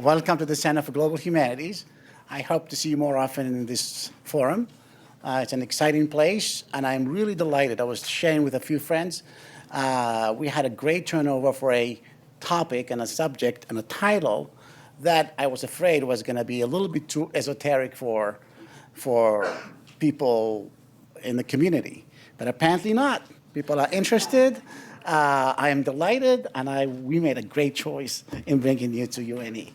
Welcome to the Center for Global Humanities. I hope to see you more often in this forum. It's an exciting place, and I'm really delighted. I was sharing with a few friends. We had a great turnover for a topic and a subject and a title that I was afraid was going to be a little bit too esoteric for people in the community, but apparently not. People are interested. I am delighted, and we made a great choice in bringing you to UNE.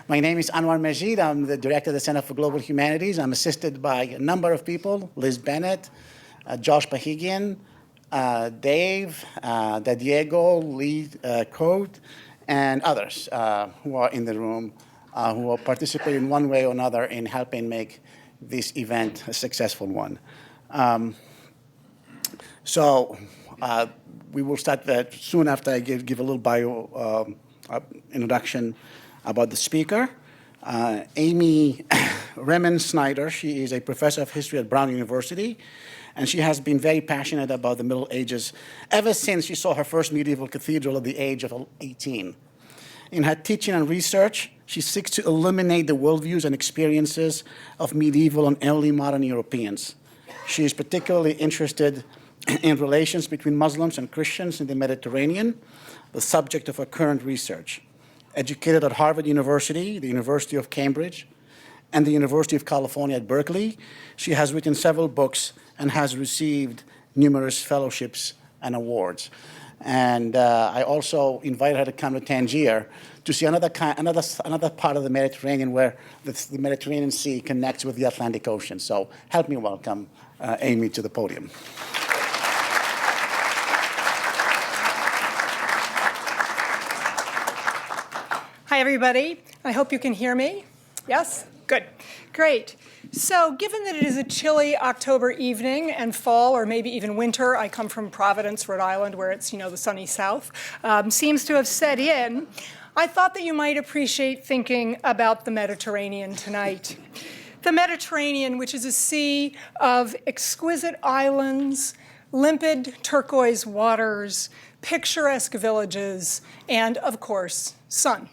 My name is Anouar Majid. I'm the director of the Center for Global Humanities. I'm assisted by a number of people: Liz Bennett, Josh Pahigian, Dave, Diego, Lee Cote, and others who are in the room who will participate in one way or another in helping make this event a successful one. We will start soon after I give a little bio introduction about the speaker. Amy Remensnyder, she is a professor of history at Brown University, and she has been very passionate about the Middle Ages ever since she saw her first medieval cathedral at the age of 18. In her teaching and research, she seeks to illuminate the worldviews and experiences of medieval and early modern Europeans. She is particularly interested in relations between Muslims and Christians in the Mediterranean, the subject of her current research. Educated at Harvard University, the University of Cambridge, and the University of California at Berkeley, she has written several books and has received numerous fellowships and awards. And I also invited her to come to Tangier to see another part of the Mediterranean where the Mediterranean Sea connects with the Atlantic Ocean. So help me welcome Amy to the podium. Hi, everybody. I hope you can hear me. Yes? Good. Great. So given that it is a chilly October evening and fall, or maybe even winter, I come from Providence, Rhode Island, where it's, the sunny south, seems to have set in, I thought that you might appreciate thinking about the Mediterranean tonight. The Mediterranean, which is a sea of exquisite islands, limpid turquoise waters, picturesque villages, and, of course, sun.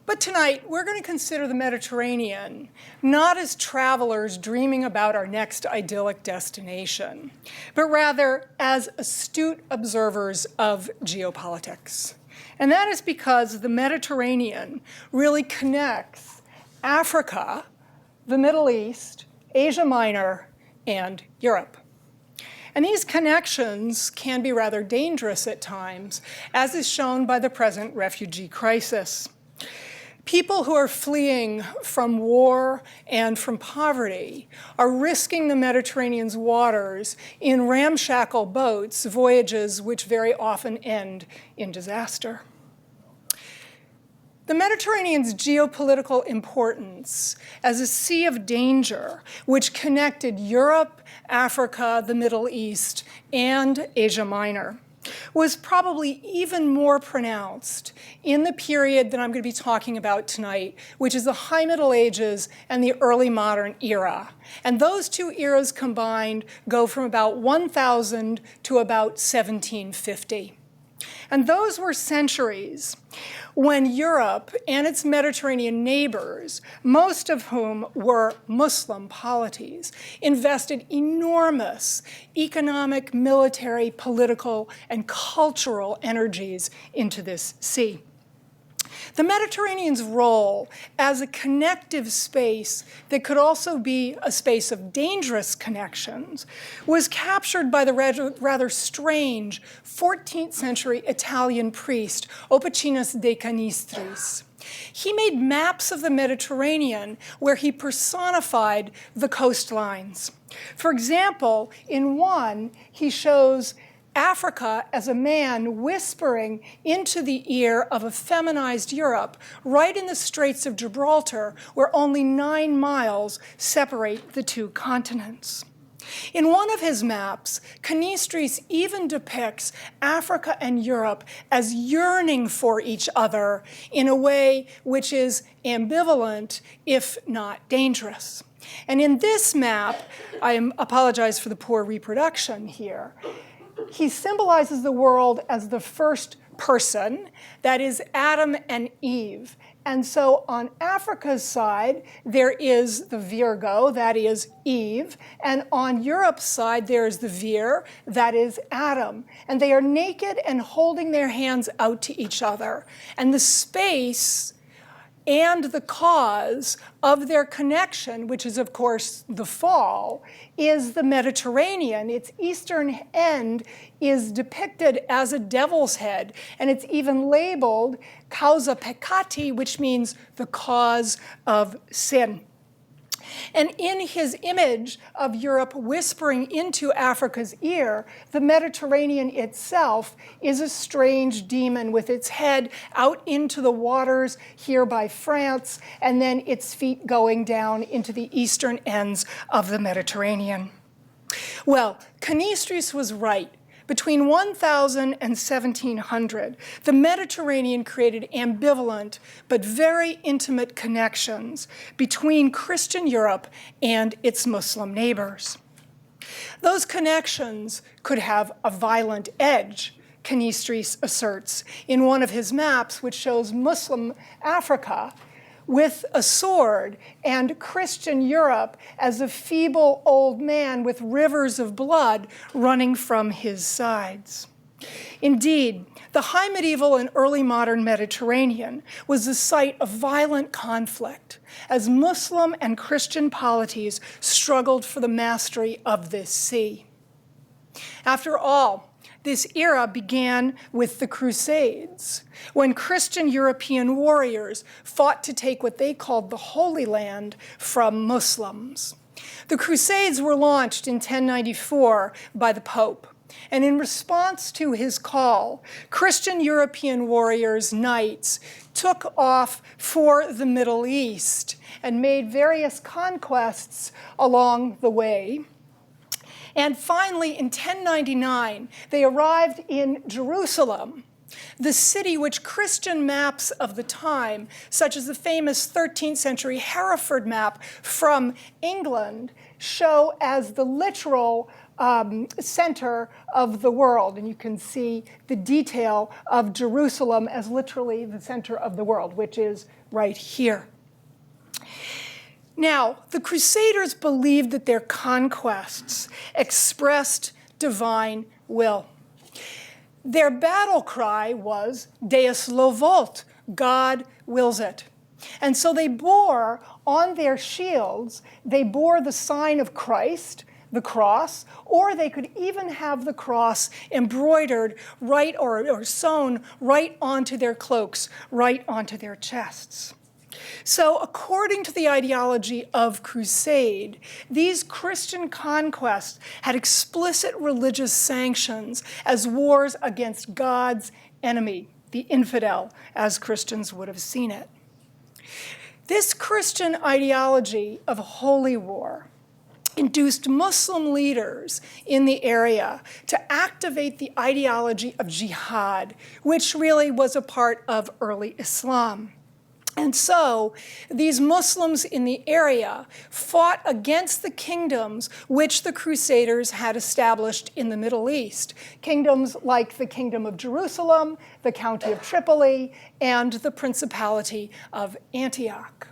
But tonight, we're going to consider the Mediterranean not as travelers dreaming about our next idyllic destination, but rather as astute observers of geopolitics. And that is because the Mediterranean really connects Africa, the Middle East, Asia Minor, and Europe. And these connections can be rather dangerous at times, as is shown by the present refugee crisis. People who are fleeing from war and from poverty are risking the Mediterranean's waters in ramshackle boats, voyages which very often end in disaster. The Mediterranean's geopolitical importance as a sea of danger, which connected Europe, Africa, the Middle East, and Asia Minor, was probably even more pronounced in the period that I'm going to be talking about tonight, which is the High Middle Ages and the Early Modern era. And those two eras combined go from about 1000 to about 1750. And those were centuries when Europe and its Mediterranean neighbors, most of whom were Muslim polities, invested enormous economic, military, political, and cultural energies into this sea. The Mediterranean's role as a connective space that could also be a space of dangerous connections was captured by the rather strange 14th century Italian priest, Oppicinus de Canistris. He made maps of the Mediterranean where he personified the coastlines. For example, in one, he shows Africa as a man whispering into the ear of a feminized Europe right in the Straits of Gibraltar, where only 9 miles separate the two continents. In one of his maps, Canistris even depicts Africa and Europe as yearning for each other in a way which is ambivalent, if not dangerous. And in this map, I apologize for the poor reproduction here, he symbolizes the world as the first person, that is Adam and Eve, And so on Africa's side, there is the Virgo, that is Eve. And on Europe's side, there is the Vir, that is Adam. And they are naked and holding their hands out to each other. And the space and the cause of their connection, which is, of course, the fall, is the Mediterranean. Its eastern end is depicted as a devil's head, and it's even labeled causa peccati, which means the cause of sin. And in his image of Europe whispering into Africa's ear, the Mediterranean itself is a strange demon with its head out into the waters here by France, and then its feet going down into the eastern ends of the Mediterranean. Well, Canistris was right. Between 1000 and 1700, the Mediterranean created ambivalent but very intimate connections between Christian Europe and its Muslim neighbors. Those connections could have a violent edge, Canistris asserts in one of his maps, which shows Muslim Africa with a sword and Christian Europe as a feeble old man with rivers of blood running from his sides. Indeed, the high medieval and early modern Mediterranean was the site of violent conflict as Muslim and Christian polities struggled for the mastery of this sea. After all, this era began with the Crusades, when Christian European warriors fought to take what they called the Holy Land from Muslims. The Crusades were launched in 1094 by the Pope, and in response to his call, Christian European warriors, knights, took off for the Middle East and made various conquests along the way. And finally, in 1099, they arrived in Jerusalem, the city which Christian maps of the time, such as the famous 13th century Hereford map from England, show as the literal center of the world. And you can see the detail of Jerusalem as literally the center of the world, which is right here. Now, the Crusaders believed that their conquests expressed divine will. Their battle cry was Deus lo vult, God wills it. And so they bore on their shields, they bore the sign of Christ, the cross, or they could even have the cross embroidered right or sewn right onto their cloaks, right onto their chests. So according to the ideology of crusade, these Christian conquests had explicit religious sanctions as wars against God's enemy, the infidel, as Christians would have seen it. This Christian ideology of holy war induced Muslim leaders in the area to activate the ideology of jihad, which really was a part of early Islam. And so these Muslims in the area fought against the kingdoms which the Crusaders had established in the Middle East, kingdoms like the Kingdom of Jerusalem, the County of Tripoli, and the Principality of Antioch.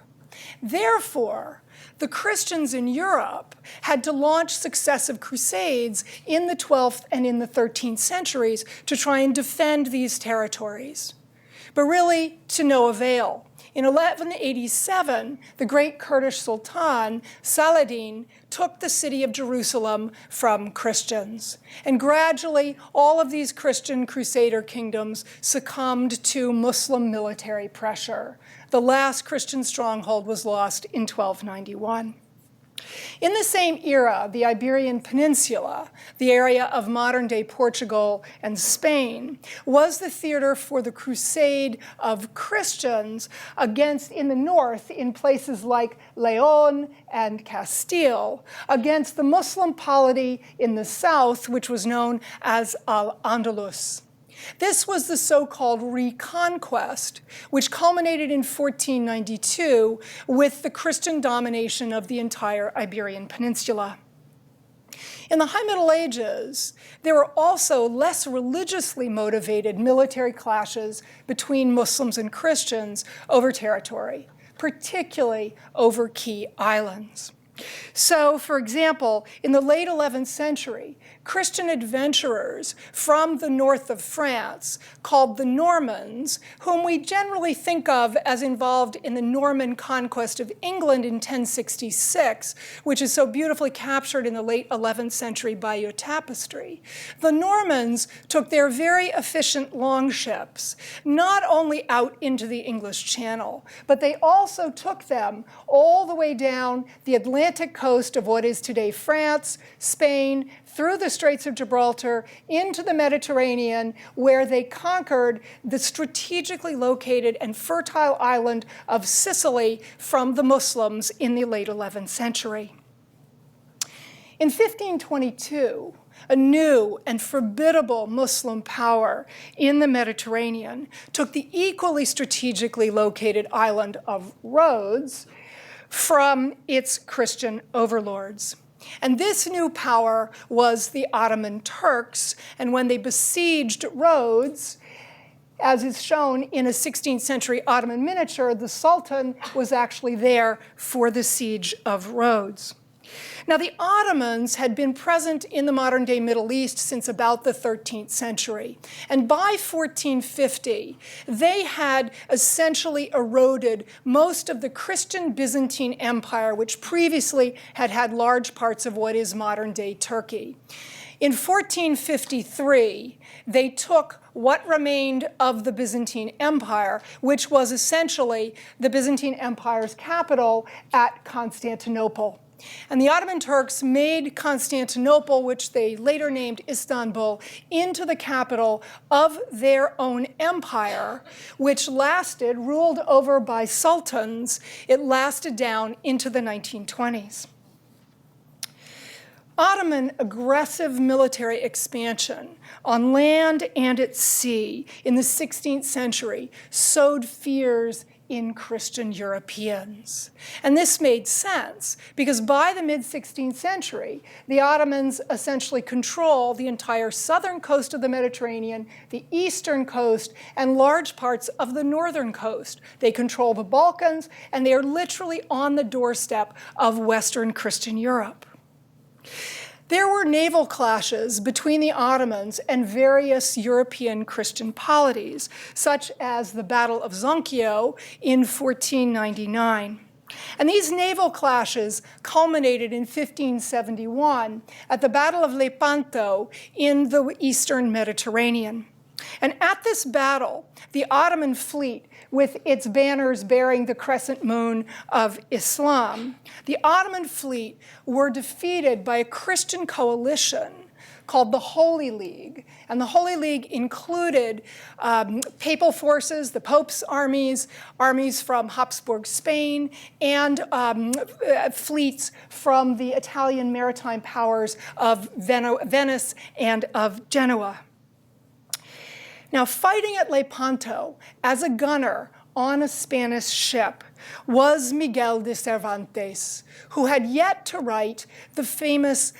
Therefore, the Christians in Europe had to launch successive crusades in the 12th and in the 13th centuries to try and defend these territories, but really to no avail. In 1187, the great Kurdish Sultan, Saladin, took the city of Jerusalem from Christians. And gradually, all of these Christian crusader kingdoms succumbed to Muslim military pressure. The last Christian stronghold was lost in 1291. In the same era, the Iberian Peninsula, the area of modern-day Portugal and Spain, was the theater for the crusade of Christians against, in the north, in places like Leon and Castile, against the Muslim polity in the south, which was known as Al-Andalus. This was the so-called Reconquest, which culminated in 1492 with the Christian domination of the entire Iberian Peninsula. In the High Middle Ages, there were also less religiously motivated military clashes between Muslims and Christians over territory, particularly over key islands. So, for example, in the late 11th century, Christian adventurers from the north of France, called the Normans, whom we generally think of as involved in the Norman conquest of England in 1066, which is so beautifully captured in the late 11th century Bayeux Tapestry. The Normans took their very efficient longships not only out into the English Channel, but they also took them all the way down the Atlantic coast of what is today France, Spain, through the Straits of Gibraltar, into the Mediterranean, where they conquered the strategically located and fertile island of Sicily from the Muslims in the late 11th century. In 1522, a new and formidable Muslim power in the Mediterranean took the equally strategically located island of Rhodes from its Christian overlords. And this new power was the Ottoman Turks, and when they besieged Rhodes, as is shown in a 16th century Ottoman miniature, the Sultan was actually there for the siege of Rhodes. Now, the Ottomans had been present in the modern-day Middle East since about the 13th century. And by 1450, they had essentially eroded most of the Christian Byzantine Empire, which previously had had large parts of what is modern-day Turkey. In 1453, they took what remained of the Byzantine Empire, which was essentially the Byzantine Empire's capital at Constantinople. And the Ottoman Turks made Constantinople, which they later named Istanbul, into the capital of their own empire, which lasted, ruled over by sultans, it lasted down into the 1920s. Ottoman aggressive military expansion on land and at sea in the 16th century sowed fears in Christian Europeans. And this made sense because by the mid-16th century, the Ottomans essentially control the entire southern coast of the Mediterranean, the eastern coast, and large parts of the northern coast. They control the Balkans, and they are literally on the doorstep of Western Christian Europe. There were naval clashes between the Ottomans and various European Christian polities, such as the Battle of Zonchio in 1499. And these naval clashes culminated in 1571 at the Battle of Lepanto in the eastern Mediterranean. And at this battle, the Ottoman fleet, with its banners bearing the crescent moon of Islam, the Ottoman fleet were defeated by a Christian coalition called the Holy League. And the Holy League included papal forces, the Pope's armies, armies from Habsburg Spain, and fleets from the Italian maritime powers of Venice and of Genoa. Now, fighting at Lepanto as a gunner on a Spanish ship was Miguel de Cervantes, who had yet to write the famous,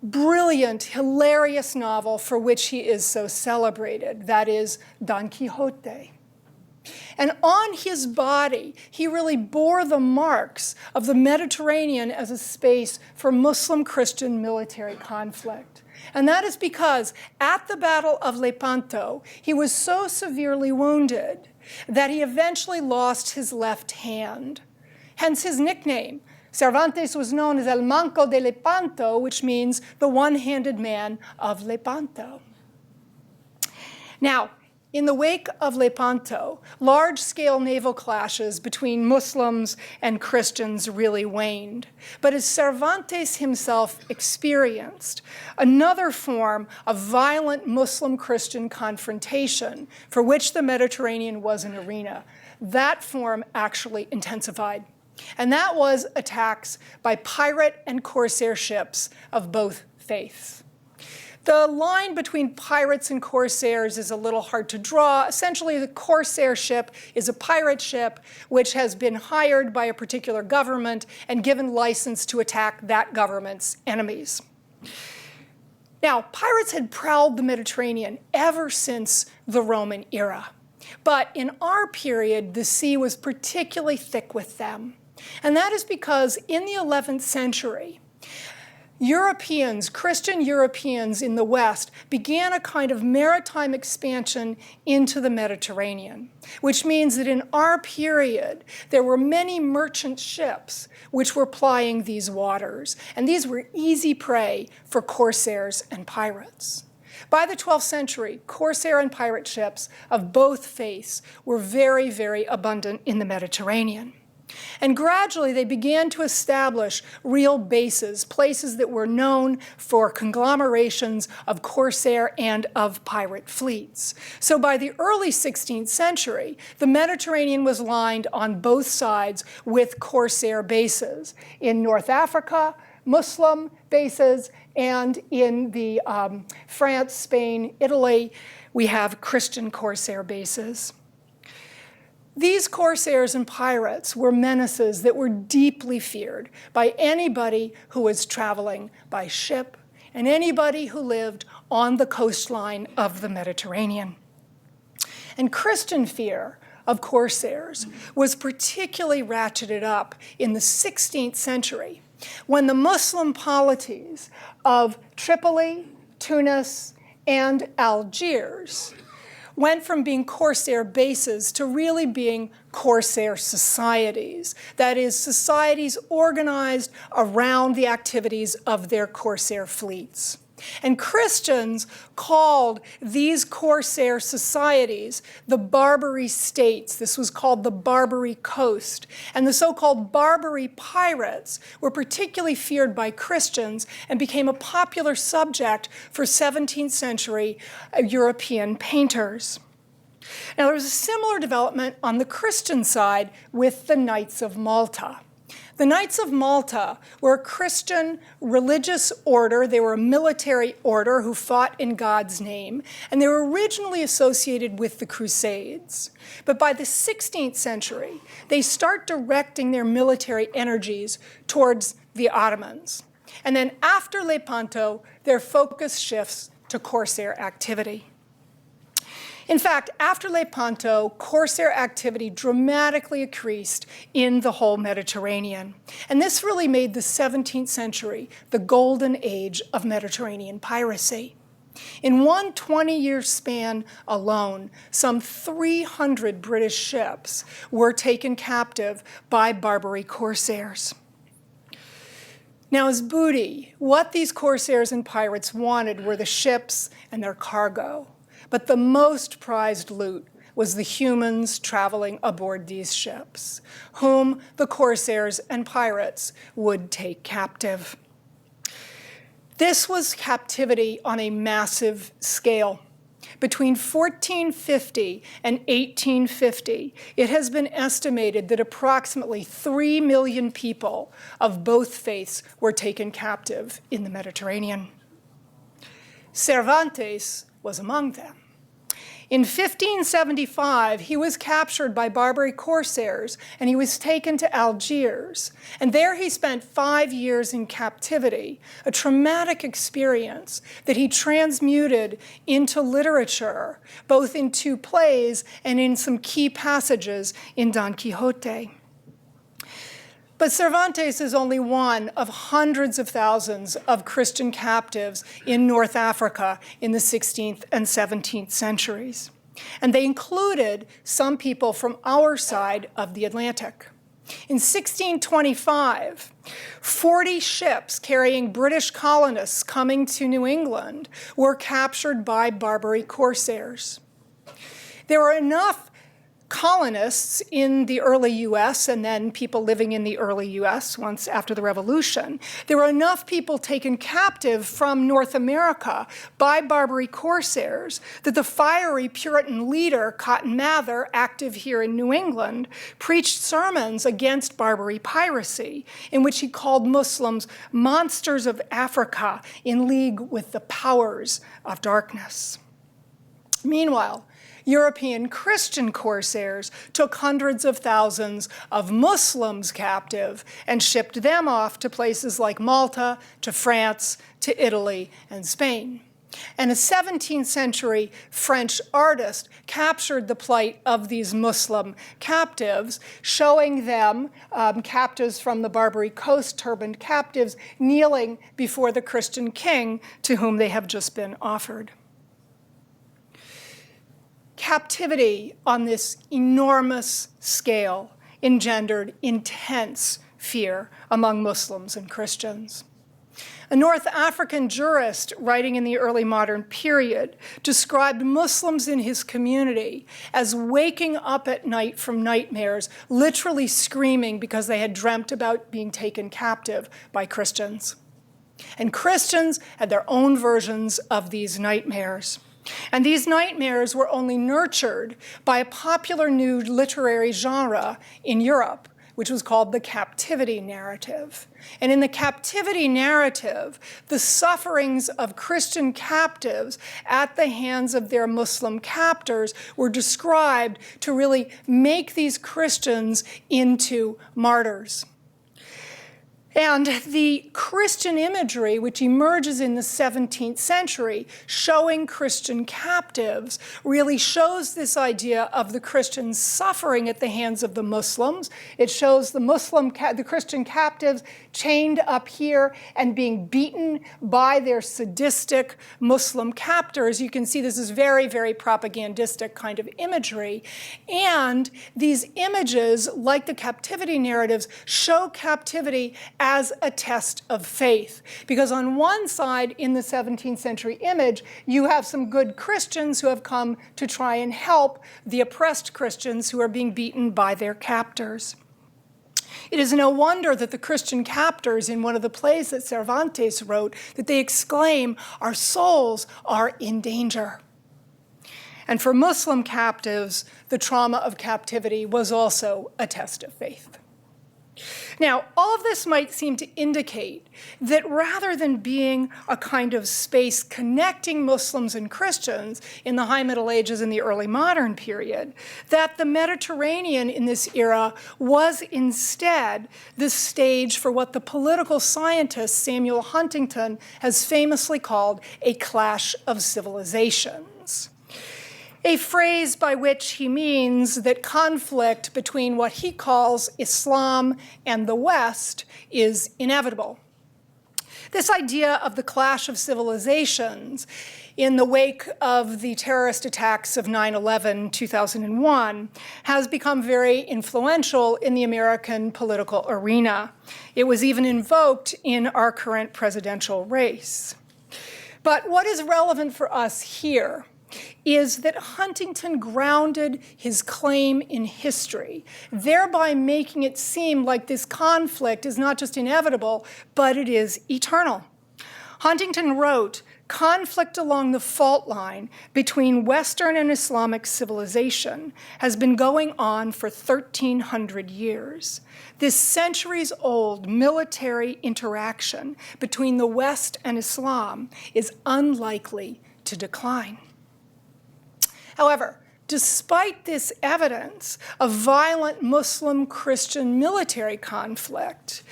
brilliant, hilarious novel for which he is so celebrated, that is, Don Quixote. And on his body, he really bore the marks of the Mediterranean as a space for Muslim-Christian military conflict. And that is because at the Battle of Lepanto, he was so severely wounded that he eventually lost his left hand. Hence his nickname. Cervantes was known as El Manco de Lepanto, which means the one-handed man of Lepanto. Now, in the wake of Lepanto, large-scale naval clashes between Muslims and Christians really waned. But as Cervantes himself experienced, another form of violent Muslim-Christian confrontation for which the Mediterranean was an arena, that form actually intensified. And that was attacks by pirate and corsair ships of both faiths. The line between pirates and corsairs is a little hard to draw. Essentially, the corsair ship is a pirate ship which has been hired by a particular government and given license to attack that government's enemies. Now, pirates had prowled the Mediterranean ever since the Roman era. But in our period, the sea was particularly thick with them. And that is because in the 11th century, Europeans, Christian Europeans in the West, began a kind of maritime expansion into the Mediterranean, which means that in our period, there were many merchant ships which were plying these waters, and these were easy prey for corsairs and pirates. By the 12th century, corsair and pirate ships of both faiths were very, very abundant in the Mediterranean. And gradually, they began to establish real bases, places that were known for conglomerations of corsair and of pirate fleets. So by the early 16th century, the Mediterranean was lined on both sides with corsair bases. In North Africa, Muslim bases, and in the France, Spain, Italy, we have Christian corsair bases. These corsairs and pirates were menaces that were deeply feared by anybody who was traveling by ship and anybody who lived on the coastline of the Mediterranean. And Christian fear of corsairs was particularly ratcheted up in the 16th century when the Muslim polities of Tripoli, Tunis, and Algiers went from being corsair bases to really being corsair societies. That is, societies organized around the activities of their corsair fleets. And Christians called these corsair societies the Barbary states. This was called the Barbary coast. And the so-called Barbary pirates were particularly feared by Christians and became a popular subject for 17th century European painters. Now, there was a similar development on the Christian side with the Knights of Malta. The Knights of Malta were a Christian religious order. They were a military order who fought in God's name, and they were originally associated with the Crusades. But by the 16th century, they start directing their military energies towards the Ottomans. And then after Lepanto, their focus shifts to corsair activity. In fact, after Lepanto, corsair activity dramatically increased in the whole Mediterranean. And this really made the 17th century the golden age of Mediterranean piracy. In one 20-year span alone, some 300 British ships were taken captive by Barbary corsairs. Now, as booty, what these corsairs and pirates wanted were the ships and their cargo. But the most prized loot was the humans traveling aboard these ships, whom the corsairs and pirates would take captive. This was captivity on a massive scale. Between 1450 and 1850, it has been estimated that approximately 3 million people of both faiths were taken captive in the Mediterranean. Cervantes was among them. In 1575, he was captured by Barbary corsairs, and he was taken to Algiers. And there he spent 5 years in captivity, a traumatic experience that he transmuted into literature, both into plays and in some key passages in Don Quixote. But Cervantes is only one of hundreds of thousands of Christian captives in North Africa in the 16th and 17th centuries. And they included some people from our side of the Atlantic. In 1625, 40 ships carrying British colonists coming to New England were captured by Barbary corsairs. There were enough colonists in the early U.S. and then people living in the early U.S. once after the Revolution. There were enough people taken captive from North America by Barbary corsairs that the fiery Puritan leader, Cotton Mather, active here in New England, preached sermons against Barbary piracy, in which he called Muslims monsters of Africa in league with the powers of darkness. Meanwhile, European Christian corsairs took hundreds of thousands of Muslims captive and shipped them off to places like Malta, to France, to Italy, and Spain. And a 17th century French artist captured the plight of these Muslim captives, showing them, captives from the Barbary Coast, turbaned captives, kneeling before the Christian king to whom they have just been offered. Captivity on this enormous scale engendered intense fear among Muslims and Christians. A North African jurist writing in the early modern period described Muslims in his community as waking up at night from nightmares, literally screaming because they had dreamt about being taken captive by Christians. And Christians had their own versions of these nightmares. And these nightmares were only nurtured by a popular new literary genre in Europe, which was called the captivity narrative. And in the captivity narrative, the sufferings of Christian captives at the hands of their Muslim captors were described to really make these Christians into martyrs. And the Christian imagery, which emerges in the 17th century, showing Christian captives, really shows this idea of the Christians suffering at the hands of the Muslims. It shows the Christian captives chained up here and being beaten by their sadistic Muslim captors. You can see this is very, very propagandistic kind of imagery. And these images, like the captivity narratives, show captivity as a test of faith. Because on one side, in the 17th century image, you have some good Christians who have come to try and help the oppressed Christians who are being beaten by their captors. It is no wonder that the Christian captors in one of the plays that Cervantes wrote, that they exclaim, "Our souls are in danger." And for Muslim captives, the trauma of captivity was also a test of faith. Now, all of this might seem to indicate that rather than being a kind of space connecting Muslims and Christians in the High Middle Ages and the early modern period, that the Mediterranean in this era was instead the stage for what the political scientist Samuel Huntington has famously called a clash of civilizations. A phrase by which he means that conflict between what he calls Islam and the West is inevitable. This idea of the clash of civilizations in the wake of the terrorist attacks of 9/11, 2001, has become very influential in the American political arena. It was even invoked in our current presidential race. But what is relevant for us here is that Huntington grounded his claim in history, thereby making it seem like this conflict is not just inevitable, but it is eternal. Huntington wrote, "Conflict along the fault line between Western and Islamic civilization has been going on for 1,300 years. This centuries-old military interaction between the West and Islam is unlikely to decline." However, despite this evidence of violent Muslim-Christian military conflict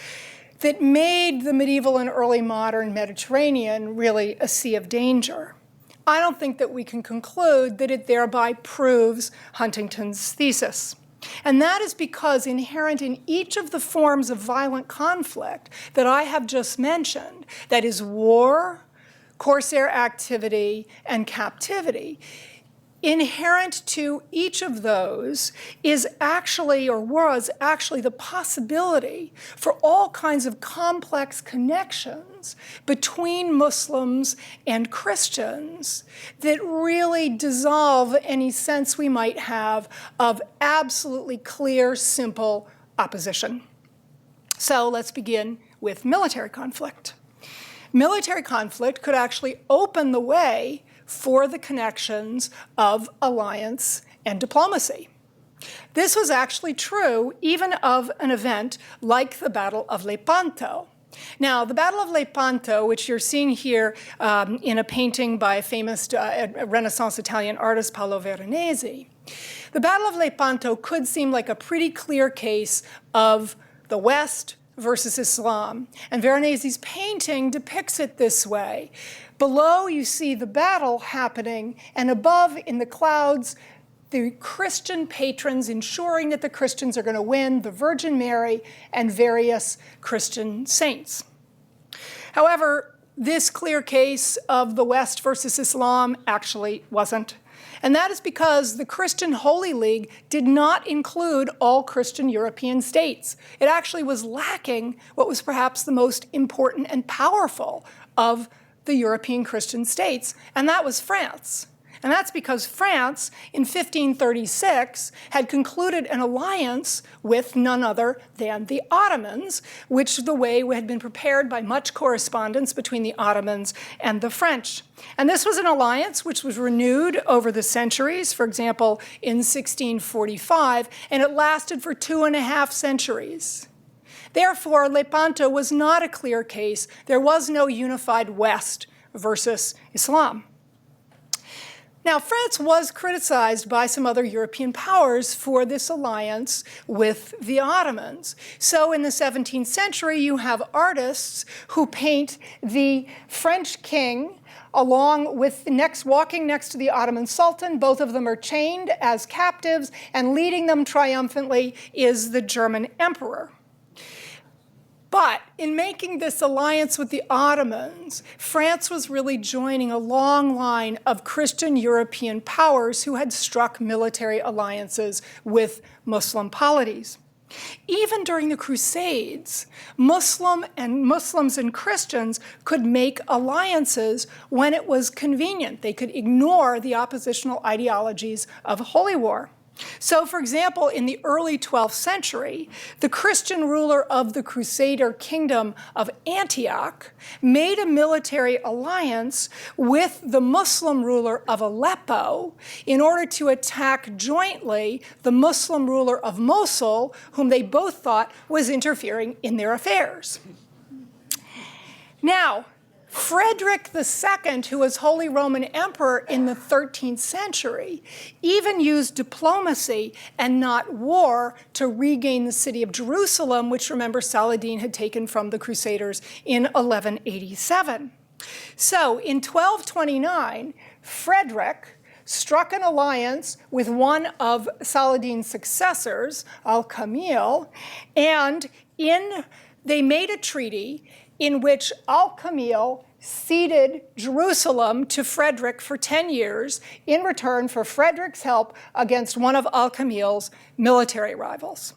that made the medieval and early modern Mediterranean really a sea of danger, I don't think that we can conclude that it thereby proves Huntington's thesis. And that is because inherent in each of the forms of violent conflict that I have just mentioned, that is war, corsair activity, and captivity, inherent to each of those is actually, or was actually, the possibility for all kinds of complex connections between Muslims and Christians that really dissolve any sense we might have of absolutely clear, simple opposition. So let's begin with military conflict. Military conflict could actually open the way for the connections of alliance and diplomacy. This was actually true even of an event like the Battle of Lepanto. Now, the Battle of Lepanto, which you're seeing here in a painting by a famous Renaissance Italian artist, Paolo Veronese, the Battle of Lepanto could seem like a pretty clear case of the West versus Islam. And Veronese's painting depicts it this way. Below, you see the battle happening, and above, in the clouds, the Christian patrons ensuring that the Christians are going to win, the Virgin Mary and various Christian saints. However, this clear case of the West versus Islam actually wasn't. And that is because the Christian Holy League did not include all Christian European states. It actually was lacking what was perhaps the most important and powerful of the European Christian states, and that was France. And that's because France, in 1536, had concluded an alliance with none other than the Ottomans, which the way had been prepared by much correspondence between the Ottomans and the French. And this was an alliance which was renewed over the centuries, for example, in 1645, and it lasted for 2.5 centuries. Therefore, Lepanto was not a clear case. There was no unified West versus Islam. Now, France was criticized by some other European powers for this alliance with the Ottomans. So in the 17th century, you have artists who paint the French king along with walking next to the Ottoman Sultan. Both of them are chained as captives, and leading them triumphantly is the German emperor. But in making this alliance with the Ottomans, France was really joining a long line of Christian European powers who had struck military alliances with Muslim polities. Even during the Crusades, Muslims and Christians could make alliances when it was convenient. They could ignore the oppositional ideologies of holy war. So, for example, in the early 12th century, the Christian ruler of the Crusader kingdom of Antioch made a military alliance with the Muslim ruler of Aleppo in order to attack jointly the Muslim ruler of Mosul, whom they both thought was interfering in their affairs. Now, Frederick II, who was Holy Roman Emperor in the 13th century, even used diplomacy and not war to regain the city of Jerusalem, which, remember, Saladin had taken from the Crusaders in 1187. So in 1229, Frederick struck an alliance with one of Saladin's successors, Al-Kamil, and they made a treaty in which Al-Kamil ceded Jerusalem to Frederick for 10 years in return for Frederick's help against one of Al-Kamil's military rivals.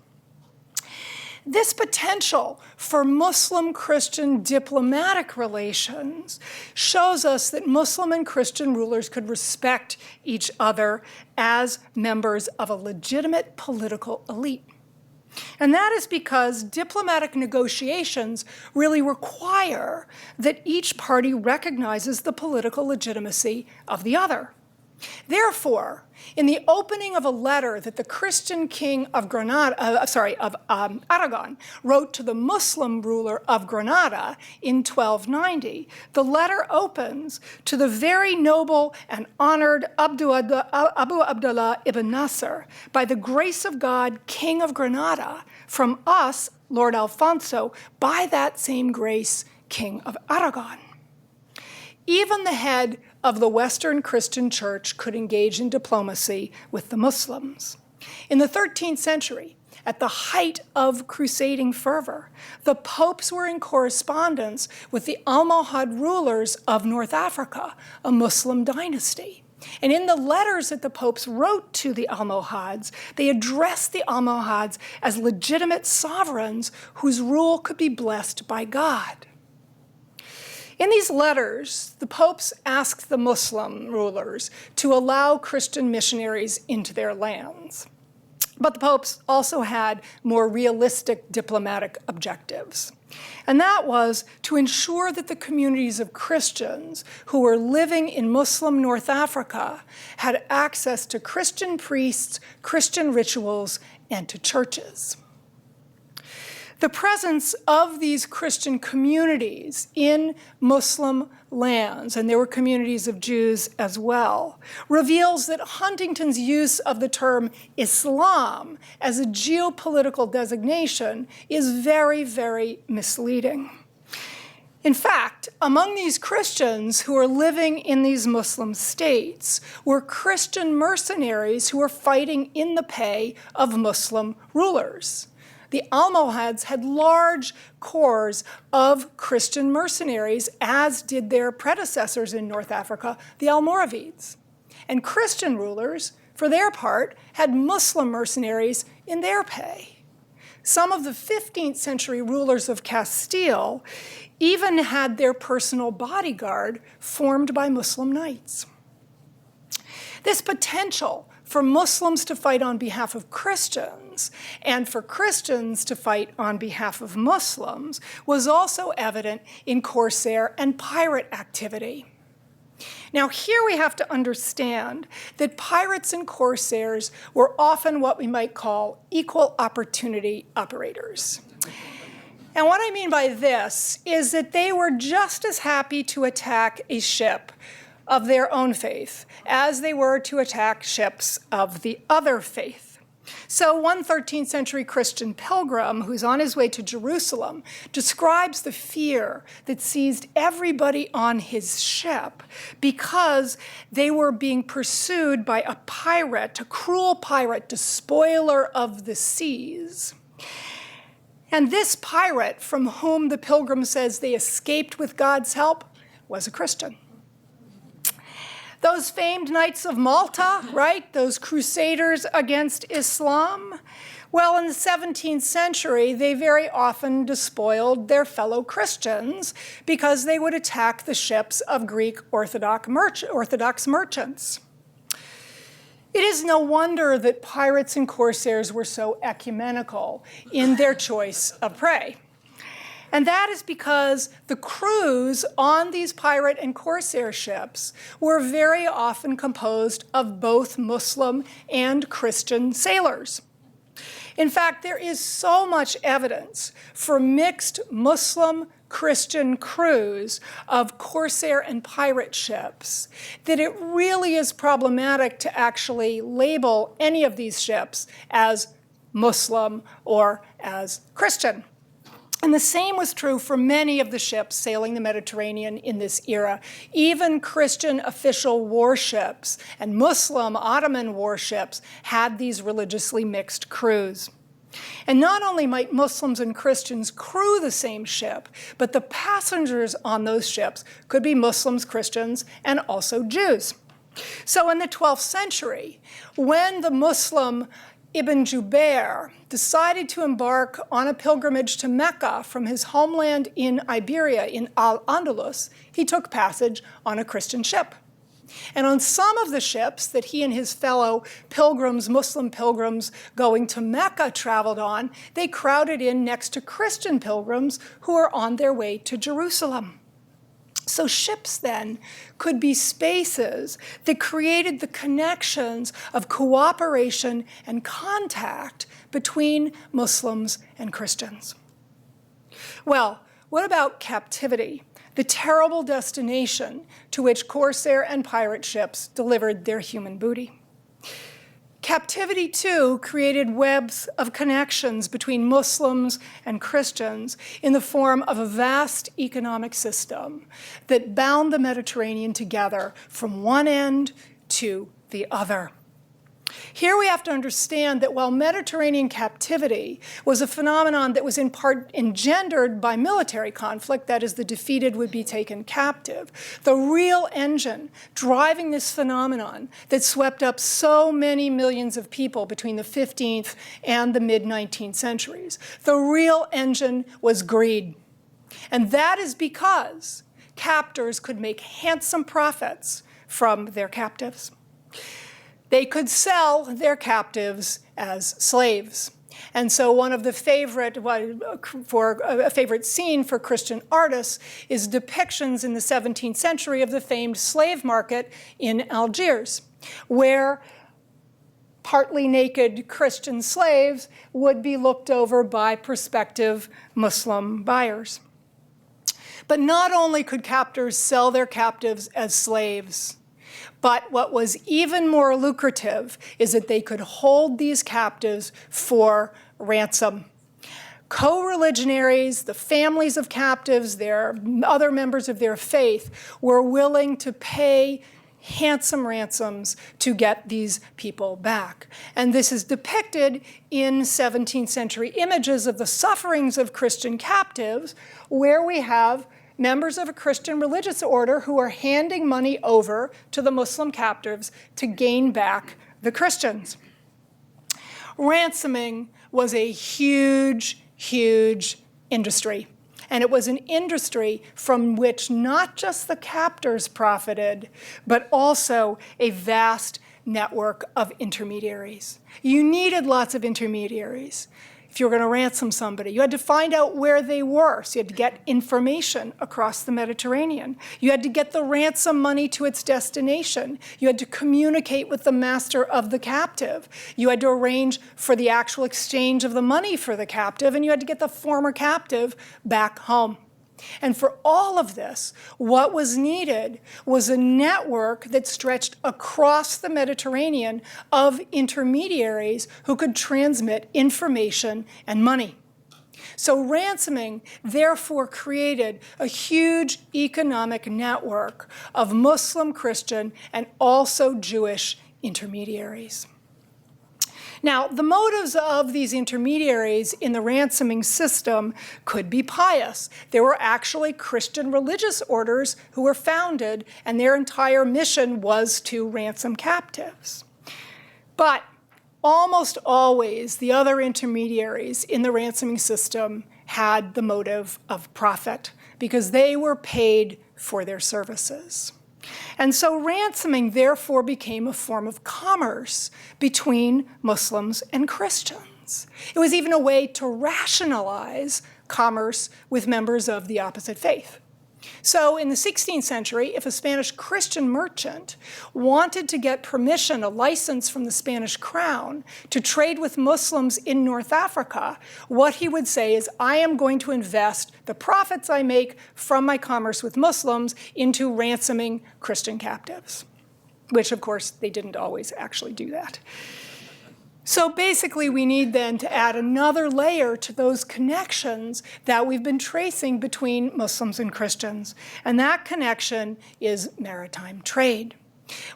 This potential for Muslim-Christian diplomatic relations shows us that Muslim and Christian rulers could respect each other as members of a legitimate political elite. And that is because diplomatic negotiations really require that each party recognizes the political legitimacy of the other. Therefore, in the opening of a letter that the Christian king of Aragon wrote to the Muslim ruler of Granada in 1290, the letter opens to the very noble and honored Abu Abdullah ibn Nasser, by the grace of God, King of Granada, from us, Lord Alfonso, by that same grace, King of Aragon. Even the head of the Western Christian Church could engage in diplomacy with the Muslims. In the 13th century, at the height of crusading fervor, the popes were in correspondence with the Almohad rulers of North Africa, a Muslim dynasty. And in the letters that the popes wrote to the Almohads, they addressed the Almohads as legitimate sovereigns whose rule could be blessed by God. In these letters, the popes asked the Muslim rulers to allow Christian missionaries into their lands. But the popes also had more realistic diplomatic objectives. And that was to ensure that the communities of Christians who were living in Muslim North Africa had access to Christian priests, Christian rituals, and to churches. The presence of these Christian communities in Muslim lands, and there were communities of Jews as well, reveals that Huntington's use of the term Islam as a geopolitical designation is very, very misleading. In fact, among these Christians who are living in these Muslim states were Christian mercenaries who were fighting in the pay of Muslim rulers. The Almohads had large corps of Christian mercenaries, as did their predecessors in North Africa, the Almoravids. And Christian rulers, for their part, had Muslim mercenaries in their pay. Some of the 15th century rulers of Castile even had their personal bodyguard formed by Muslim knights. This potential for Muslims to fight on behalf of Christians and for Christians to fight on behalf of Muslims was also evident in corsair and pirate activity. Now, here we have to understand that pirates and corsairs were often what we might call equal opportunity operators. And what I mean by this is that they were just as happy to attack a ship of their own faith as they were to attack ships of the other faith. So one 13th century Christian pilgrim who's on his way to Jerusalem describes the fear that seized everybody on his ship because they were being pursued by a pirate, a cruel pirate, despoiler of the seas. And this pirate, from whom the pilgrim says they escaped with God's help, was a Christian. Those famed Knights of Malta, right? Those crusaders against Islam. Well, in the 17th century, they very often despoiled their fellow Christians because they would attack the ships of Greek Orthodox merchants. It is no wonder that pirates and corsairs were so ecumenical in their choice of prey. And that is because the crews on these pirate and corsair ships were very often composed of both Muslim and Christian sailors. In fact, there is so much evidence for mixed Muslim-Christian crews of corsair and pirate ships that it really is problematic to actually label any of these ships as Muslim or as Christian. And the same was true for many of the ships sailing the Mediterranean in this era. Even Christian official warships and Muslim Ottoman warships had these religiously mixed crews. And not only might Muslims and Christians crew the same ship, but the passengers on those ships could be Muslims, Christians, and also Jews. So in the 12th century, when the Muslim Ibn Jubair decided to embark on a pilgrimage to Mecca from his homeland in Iberia, in Al-Andalus, he took passage on a Christian ship. And on some of the ships that he and his fellow pilgrims, Muslim pilgrims going to Mecca traveled on, they crowded in next to Christian pilgrims who were on their way to Jerusalem. So ships then could be spaces that created the connections of cooperation and contact between Muslims and Christians. Well, what about captivity, the terrible destination to which corsair and pirate ships delivered their human booty? Captivity, too, created webs of connections between Muslims and Christians in the form of a vast economic system that bound the Mediterranean together from one end to the other. Here we have to understand that while Mediterranean captivity was a phenomenon that was in part engendered by military conflict, that is, the defeated would be taken captive, the real engine driving this phenomenon that swept up so many millions of people between the 15th and the mid-19th centuries, the real engine was greed. And that is because captors could make handsome profits from their captives. They could sell their captives as slaves. And so one of the favorite scene for Christian artists is depictions in the 17th century of the famed slave market in Algiers, where partly naked Christian slaves would be looked over by prospective Muslim buyers. But not only could captors sell their captives as slaves, but what was even more lucrative is that they could hold these captives for ransom. Co-religionaries, the families of captives, their other members of their faith, were willing to pay handsome ransoms to get these people back. And this is depicted in 17th century images of the sufferings of Christian captives, where we have members of a Christian religious order who are handing money over to the Muslim captives to gain back the Christians. Ransoming was a huge, huge industry. And it was an industry from which not just the captors profited, but also a vast network of intermediaries. You needed lots of intermediaries. If you were going to ransom somebody, you had to find out where they were. So you had to get information across the Mediterranean. You had to get the ransom money to its destination. You had to communicate with the master of the captive. You had to arrange for the actual exchange of the money for the captive, and you had to get the former captive back home. And for all of this, what was needed was a network that stretched across the Mediterranean of intermediaries who could transmit information and money. So ransoming therefore created a huge economic network of Muslim, Christian, and also Jewish intermediaries. Now, the motives of these intermediaries in the ransoming system could be pious. There were actually Christian religious orders who were founded, and their entire mission was to ransom captives. But almost always, the other intermediaries in the ransoming system had the motive of profit, because they were paid for their services. And so ransoming therefore became a form of commerce between Muslims and Christians. It was even a way to rationalize commerce with members of the opposite faith. So in the 16th century, if a Spanish Christian merchant wanted to get permission, a license from the Spanish crown, to trade with Muslims in North Africa, what he would say is, I am going to invest the profits I make from my commerce with Muslims into ransoming Christian captives, which of course they didn't always actually do that. So basically, we need then to add another layer to those connections that we've been tracing between Muslims and Christians. And that connection is maritime trade,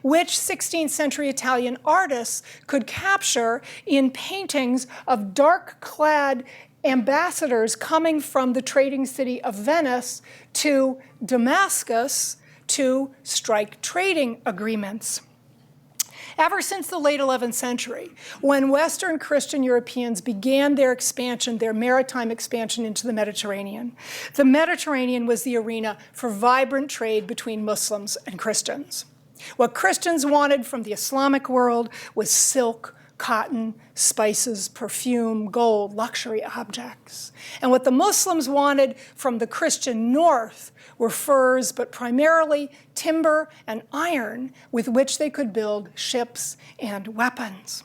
which 16th century Italian artists could capture in paintings of dark-clad ambassadors coming from the trading city of Venice to Damascus to strike trading agreements. Ever since the late 11th century, when Western Christian Europeans began their expansion, their maritime expansion into the Mediterranean was the arena for vibrant trade between Muslims and Christians. What Christians wanted from the Islamic world was silk, cotton, spices, perfume, gold, luxury objects. And what the Muslims wanted from the Christian north were furs, but primarily timber and iron with which they could build ships and weapons.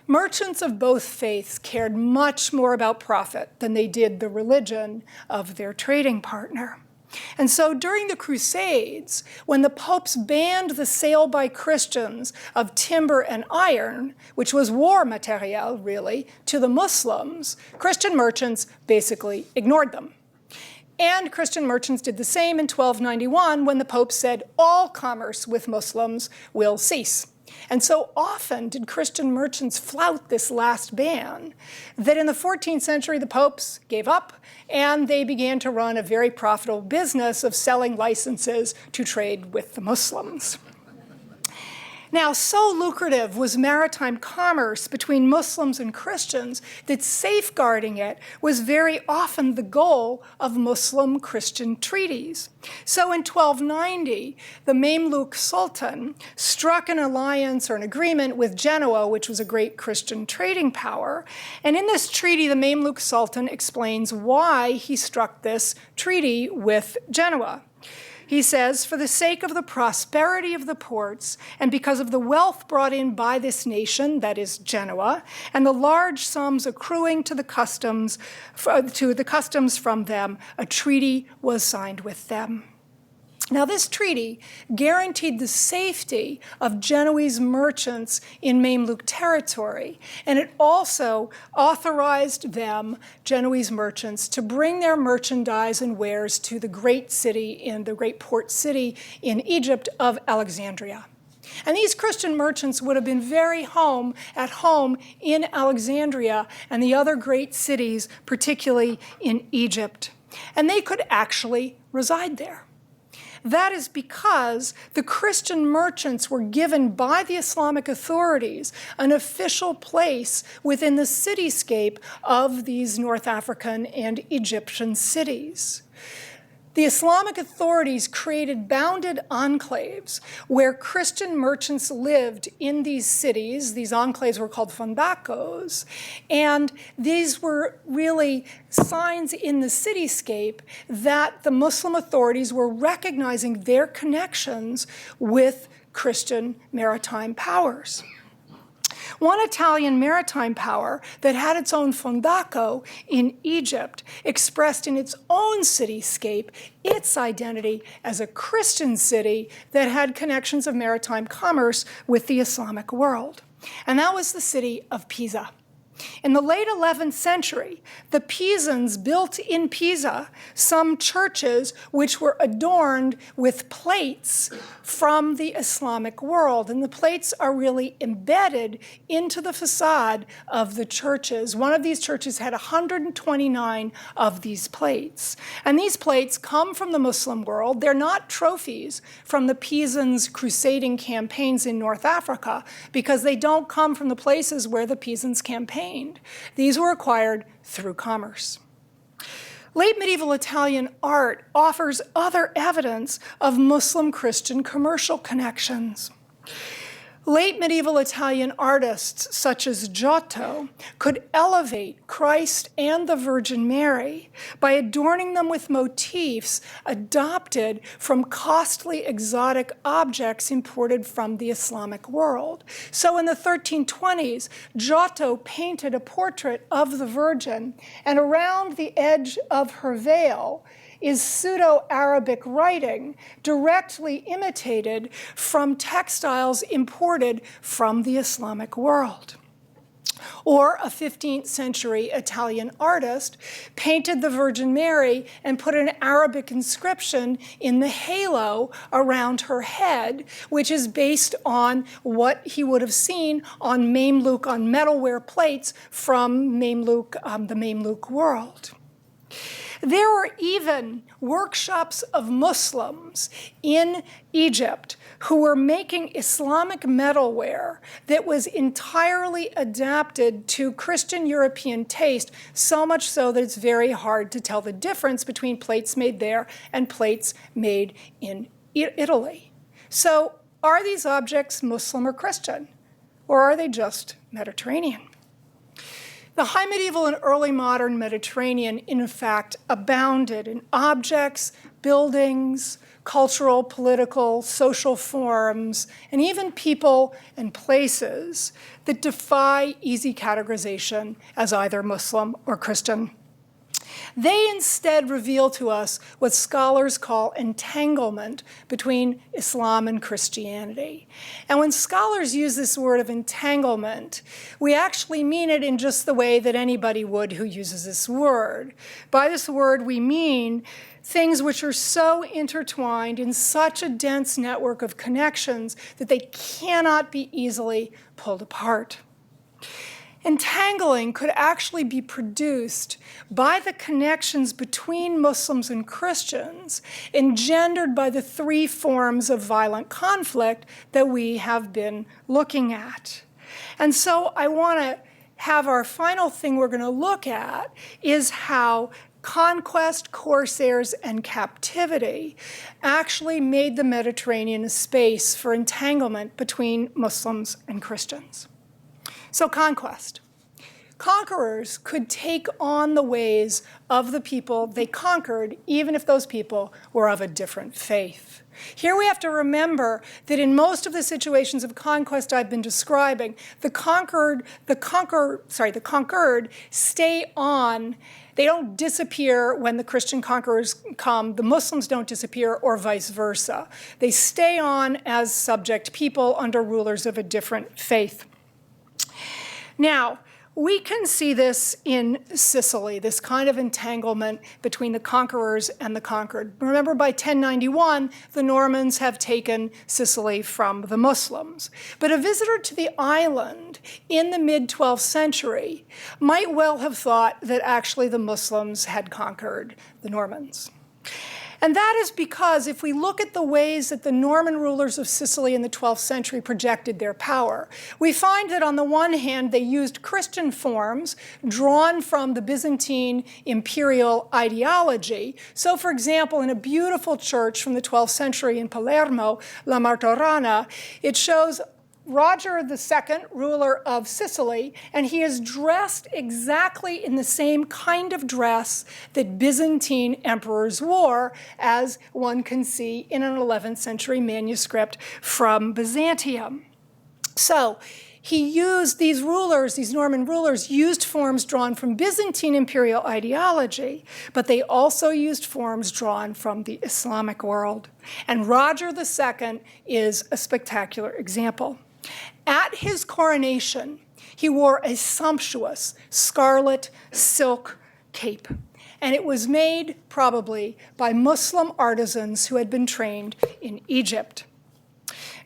Merchants of both faiths cared much more about profit than they did the religion of their trading partner. And so during the Crusades, when the popes banned the sale by Christians of timber and iron, which was war material, really, to the Muslims, Christian merchants basically ignored them. And Christian merchants did the same in 1291 when the Pope said all commerce with Muslims will cease. And so often did Christian merchants flout this last ban that in the 14th century the popes gave up and they began to run a very profitable business of selling licenses to trade with the Muslims. Now, so lucrative was maritime commerce between Muslims and Christians that safeguarding it was very often the goal of Muslim-Christian treaties. So in 1290, the Mamluk Sultan struck an alliance or an agreement with Genoa, which was a great Christian trading power. And in this treaty, the Mamluk Sultan explains why he struck this treaty with Genoa. He says, for the sake of the prosperity of the ports, and because of the wealth brought in by this nation, that is Genoa, and the large sums accruing to the customs from them, a treaty was signed with them. Now, this treaty guaranteed the safety of Genoese merchants in Mamluk territory, and it also authorized them, Genoese merchants, to bring their merchandise and wares to the great port city in Egypt of Alexandria. And these Christian merchants would have been very at home in Alexandria and the other great cities, particularly in Egypt. And they could actually reside there. That is because the Christian merchants were given by the Islamic authorities an official place within the cityscape of these North African and Egyptian cities. The Islamic authorities created bounded enclaves where Christian merchants lived in these cities. These enclaves were called fondacos, and these were really signs in the cityscape that the Muslim authorities were recognizing their connections with Christian maritime powers. One Italian maritime power that had its own fondaco in Egypt expressed in its own cityscape its identity as a Christian city that had connections of maritime commerce with the Islamic world. And that was the city of Pisa. In the late 11th century, the Pisans built in Pisa some churches which were adorned with plates from the Islamic world. And the plates are really embedded into the facade of the churches. One of these churches had 129 of these plates. And these plates come from the Muslim world. They're not trophies from the Pisans' crusading campaigns in North Africa, because they don't come from the places where the Pisans campaigned. These were acquired through commerce. Late medieval Italian art offers other evidence of Muslim-Christian commercial connections. Late medieval Italian artists such as Giotto could elevate Christ and the Virgin Mary by adorning them with motifs adopted from costly exotic objects imported from the Islamic world. So in the 1320s, Giotto painted a portrait of the Virgin, and around the edge of her veil is Pseudo-Arabic writing directly imitated from textiles imported from the Islamic world. Or a 15th century Italian artist painted the Virgin Mary and put an Arabic inscription in the halo around her head, which is based on what he would have seen on metalware plates from the Mamluk world. There were even workshops of Muslims in Egypt who were making Islamic metalware that was entirely adapted to Christian European taste, so much so that it's very hard to tell the difference between plates made there and plates made in Italy. So, are these objects Muslim or Christian, or are they just Mediterranean? The high medieval and early modern Mediterranean, in fact, abounded in objects, buildings, cultural, political, social forms, and even people and places that defy easy categorization as either Muslim or Christian. They instead reveal to us what scholars call entanglement between Islam and Christianity. And when scholars use this word of entanglement, we actually mean it in just the way that anybody would who uses this word. By this word, we mean things which are so intertwined in such a dense network of connections that they cannot be easily pulled apart. Entangling could actually be produced by the connections between Muslims and Christians engendered by the three forms of violent conflict that we have been looking at. And so I want to have our final thing we're going to look at is how conquest, corsairs, and captivity actually made the Mediterranean a space for entanglement between Muslims and Christians. So conquest. Conquerors could take on the ways of the people they conquered, even if those people were of a different faith. Here we have to remember that in most of the situations of conquest I've been describing, the conquered stay on. They don't disappear when the Christian conquerors come. The Muslims don't disappear, or vice versa. They stay on as subject people under rulers of a different faith. Now, we can see this in Sicily, this kind of entanglement between the conquerors and the conquered. Remember, by 1091, the Normans have taken Sicily from the Muslims. But a visitor to the island in the mid-12th century might well have thought that actually the Muslims had conquered the Normans. And that is because if we look at the ways that the Norman rulers of Sicily in the 12th century projected their power, we find that on the one hand, they used Christian forms drawn from the Byzantine imperial ideology. So, for example, in a beautiful church from the 12th century in Palermo, La Martorana, it shows Roger II, ruler of Sicily, and he is dressed exactly in the same kind of dress that Byzantine emperors wore, as one can see in an 11th century manuscript from Byzantium. So he used these Norman rulers used forms drawn from Byzantine imperial ideology, but they also used forms drawn from the Islamic world. And Roger II is a spectacular example. At his coronation, he wore a sumptuous scarlet silk cape, and it was made probably by Muslim artisans who had been trained in Egypt.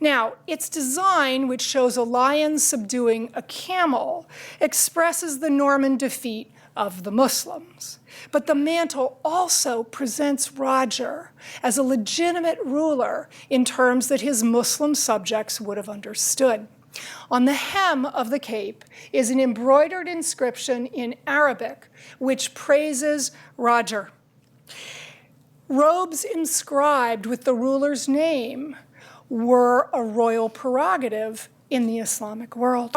Now, its design, which shows a lion subduing a camel, expresses the Norman defeat of the Muslims. But the mantle also presents Roger as a legitimate ruler in terms that his Muslim subjects would have understood. On the hem of the cape is an embroidered inscription in Arabic which praises Roger. Robes inscribed with the ruler's name were a royal prerogative in the Islamic world.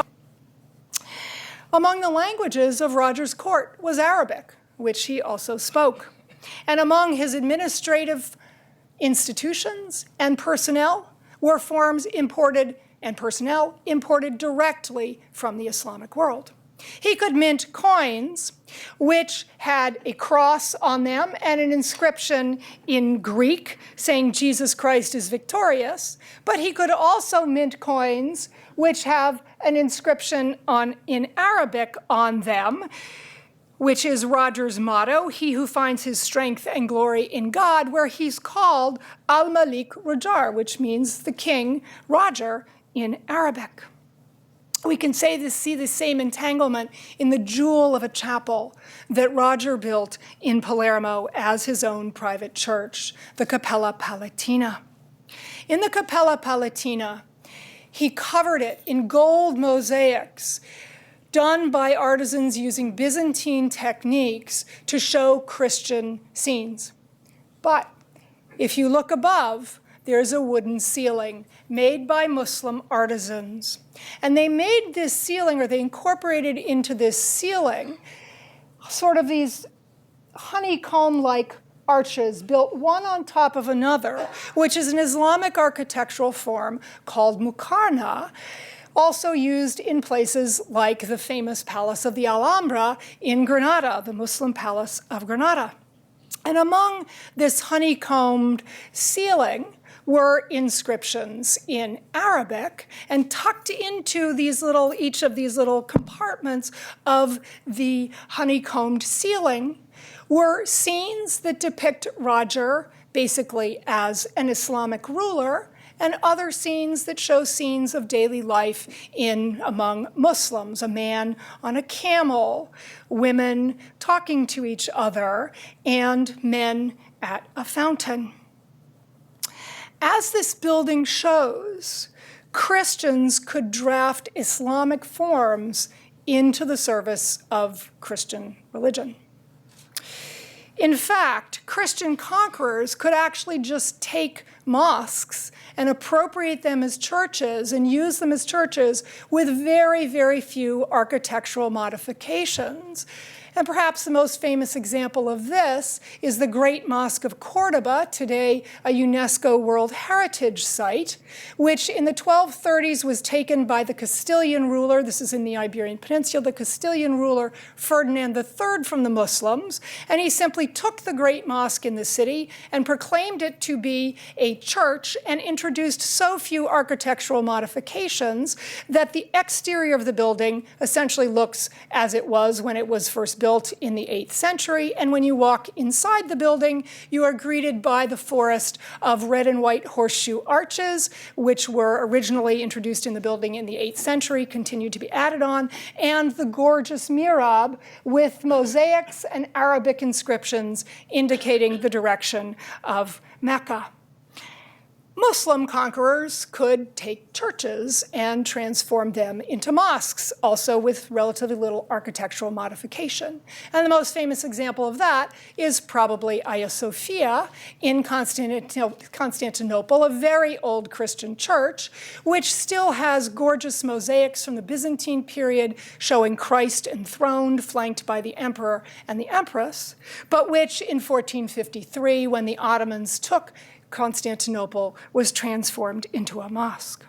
Among the languages of Roger's court was Arabic, which he also spoke. And among his administrative institutions and personnel were forms imported and personnel imported directly from the Islamic world. He could mint coins which had a cross on them and an inscription in Greek saying Jesus Christ is victorious, but he could also mint coins which have an inscription in Arabic on them, which is Roger's motto, he who finds his strength and glory in God, where he's called Al-Malik Rojar, which means the king, Roger, in Arabic. We can see the same entanglement in the jewel of a chapel that Roger built in Palermo as his own private church, the Cappella Palatina. In the Cappella Palatina, he covered it in gold mosaics done by artisans using Byzantine techniques to show Christian scenes. But if you look above, there's a wooden ceiling made by Muslim artisans. And they made this ceiling, or they incorporated into this ceiling, sort of these honeycomb-like arches built one on top of another, which is an Islamic architectural form called muqarna, also used in places like the famous Palace of the Alhambra in Granada, the Muslim Palace of Granada. And among this honeycombed ceiling were inscriptions in Arabic, and tucked into each of these little compartments of the honeycombed ceiling were scenes that depict Roger basically as an Islamic ruler, and other scenes that show scenes of daily life among Muslims, a man on a camel, women talking to each other, and men at a fountain. As this building shows, Christians could draft Islamic forms into the service of Christian religion. In fact, Christian conquerors could actually just take mosques and appropriate them as churches and use them as churches with very, very few architectural modifications. And perhaps the most famous example of this is the Great Mosque of Cordoba, today a UNESCO World Heritage Site, which in the 1230s was taken by the Castilian ruler, this is in the Iberian Peninsula, the Castilian ruler Ferdinand III from the Muslims, and he simply took the Great Mosque in the city and proclaimed it to be a church and introduced so few architectural modifications that the exterior of the building essentially looks as it was when it was first built in the 8th century, and when you walk inside the building, you are greeted by the forest of red and white horseshoe arches, which were originally introduced in the building in the 8th century, continued to be added on, and the gorgeous mihrab with mosaics and Arabic inscriptions indicating the direction of Mecca. Muslim conquerors could take churches and transform them into mosques, also with relatively little architectural modification. And the most famous example of that is probably Hagia Sophia in Constantinople, a very old Christian church, which still has gorgeous mosaics from the Byzantine period showing Christ enthroned, flanked by the emperor and the empress, but which in 1453, when the Ottomans took Constantinople, was transformed into a mosque.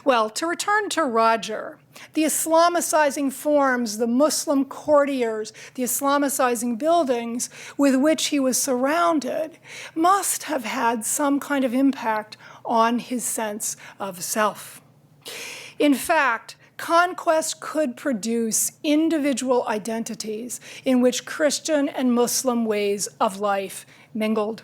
Well, to return to Roger, the Islamicizing forms, the Muslim courtiers, the Islamicizing buildings with which he was surrounded must have had some kind of impact on his sense of self. In fact, conquest could produce individual identities in which Christian and Muslim ways of life mingled.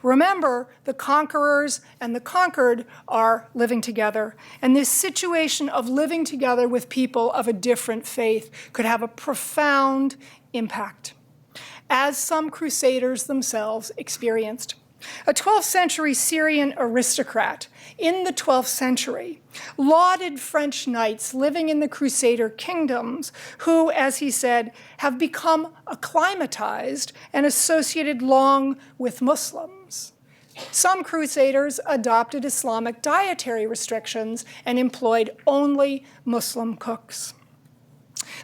Remember, the conquerors and the conquered are living together, and this situation of living together with people of a different faith could have a profound impact, as some crusaders themselves experienced. A 12th century Syrian aristocrat in the 12th century lauded French knights living in the Crusader kingdoms who, as he said, have become acclimatized and associated long with Muslims. Some crusaders adopted Islamic dietary restrictions and employed only Muslim cooks.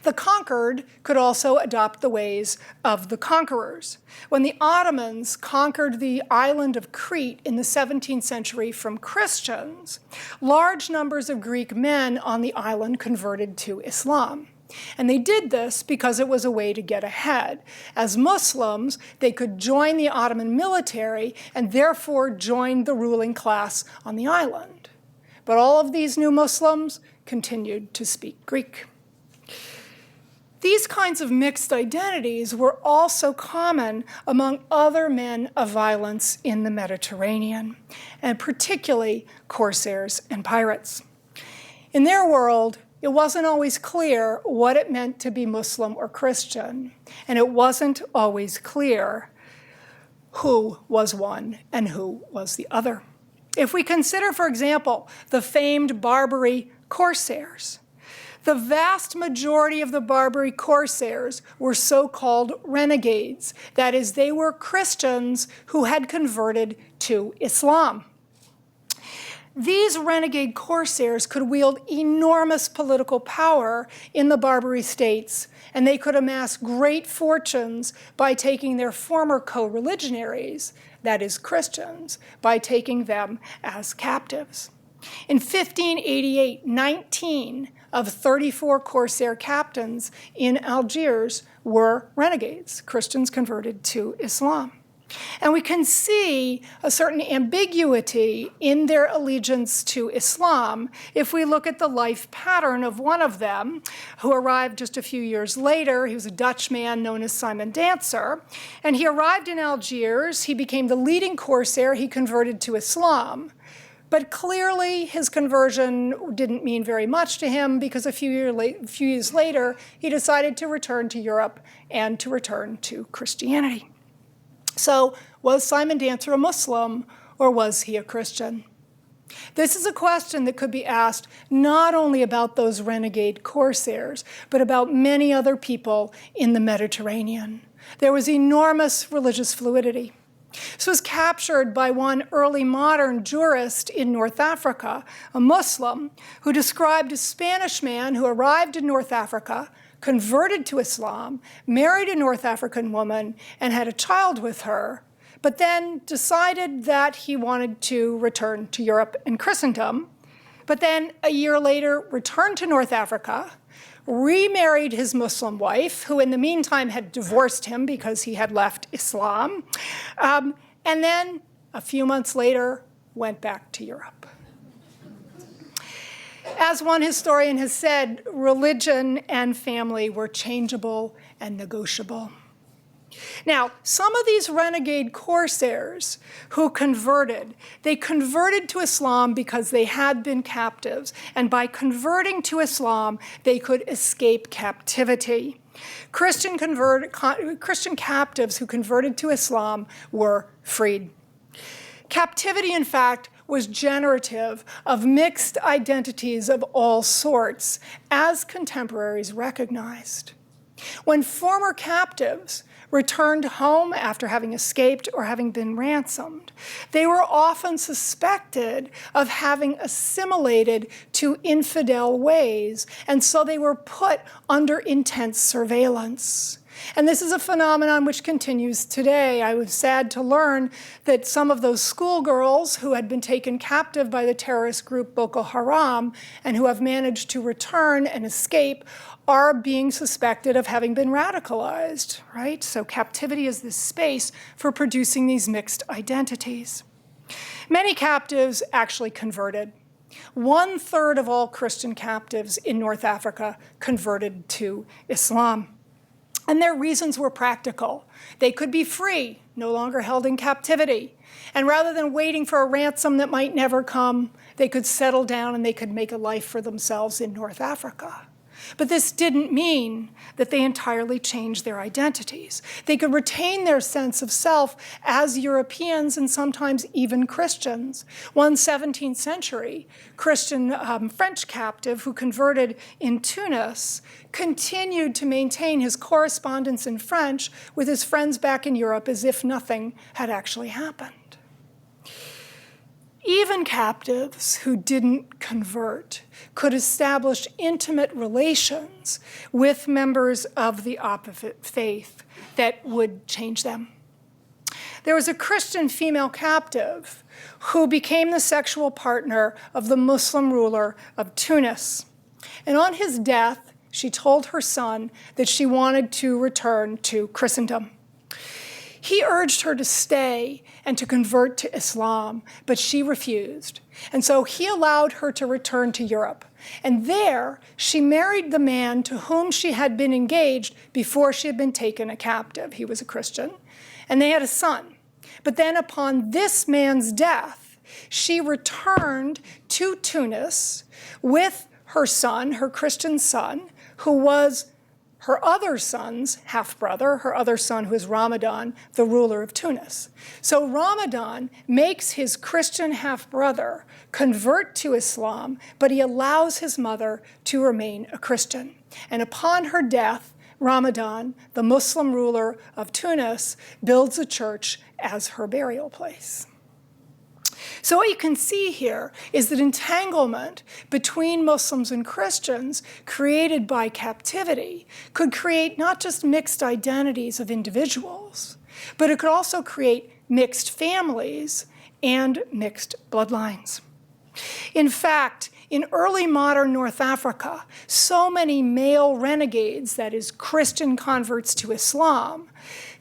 The conquered could also adopt the ways of the conquerors. When the Ottomans conquered the island of Crete in the 17th century from Christians, large numbers of Greek men on the island converted to Islam. And they did this because it was a way to get ahead. As Muslims, they could join the Ottoman military and therefore join the ruling class on the island. But all of these new Muslims continued to speak Greek. These kinds of mixed identities were also common among other men of violence in the Mediterranean, and particularly corsairs and pirates. In their world, it wasn't always clear what it meant to be Muslim or Christian, and it wasn't always clear who was one and who was the other. If we consider, for example, the famed Barbary corsairs, the vast majority of the Barbary corsairs were so-called renegades. That is, they were Christians who had converted to Islam. These renegade corsairs could wield enormous political power in the Barbary states, and they could amass great fortunes by taking their former co-religionaries, that is, Christians, by taking them as captives. In 1588, 19 of 34 corsair captains in Algiers were renegades, Christians converted to Islam. And we can see a certain ambiguity in their allegiance to Islam if we look at the life pattern of one of them, who arrived just a few years later. He was a Dutch man known as Simon Dancer. And he arrived in Algiers. He became the leading corsair. He converted to Islam. But clearly, his conversion didn't mean very much to him because a few years later, he decided to return to Europe and to return to Christianity. So, was Simon Dancer a Muslim or was he a Christian? This is a question that could be asked not only about those renegade corsairs, but about many other people in the Mediterranean. There was enormous religious fluidity. This was captured by one early modern jurist in North Africa, a Muslim, who described a Spanish man who arrived in North Africa, converted to Islam, married a North African woman, and had a child with her, but then decided that he wanted to return to Europe and Christendom, but then a year later returned to North Africa, remarried his Muslim wife, who in the meantime had divorced him because he had left Islam, and then a few months later went back to Europe. As one historian has said, religion and family were changeable and negotiable. Now, some of these renegade corsairs who converted, they converted to Islam because they had been captives, and by converting to Islam, they could escape captivity. Christian captives who converted to Islam were freed. Captivity, in fact, was generative of mixed identities of all sorts, as contemporaries recognized. When former captives returned home after having escaped or having been ransomed, they were often suspected of having assimilated to infidel ways, and so they were put under intense surveillance. And this is a phenomenon which continues today. I was sad to learn that some of those schoolgirls who had been taken captive by the terrorist group Boko Haram and who have managed to return and escape are being suspected of having been radicalized, right? So captivity is this space for producing these mixed identities. Many captives actually converted. 1/3 of all Christian captives in North Africa converted to Islam. And their reasons were practical. They could be free, no longer held in captivity. And rather than waiting for a ransom that might never come, they could settle down and they could make a life for themselves in North Africa. But this didn't mean that they entirely changed their identities. They could retain their sense of self as Europeans and sometimes even Christians. One 17th century Christian French captive who converted in Tunis continued to maintain his correspondence in French with his friends back in Europe as if nothing had actually happened. Even captives who didn't convert could establish intimate relations with members of the opposite faith that would change them. There was a Christian female captive who became the sexual partner of the Muslim ruler of Tunis. And on his death, she told her son that she wanted to return to Christendom. He urged her to stay and to convert to Islam, but she refused. And so he allowed her to return to Europe. And there, she married the man to whom she had been engaged before she had been taken a captive. He was a Christian. And they had a son. But then upon this man's death, she returned to Tunis with her son, her Christian son, who was her other son's half-brother, her other son who is Ramadan, the ruler of Tunis. So Ramadan makes his Christian half-brother convert to Islam, but he allows his mother to remain a Christian. And upon her death, Ramadan, the Muslim ruler of Tunis, builds a church as her burial place. So what you can see here is that entanglement between Muslims and Christians created by captivity could create not just mixed identities of individuals, but it could also create mixed families and mixed bloodlines. In fact, in early modern North Africa, so many male renegades, that is, Christian converts to Islam,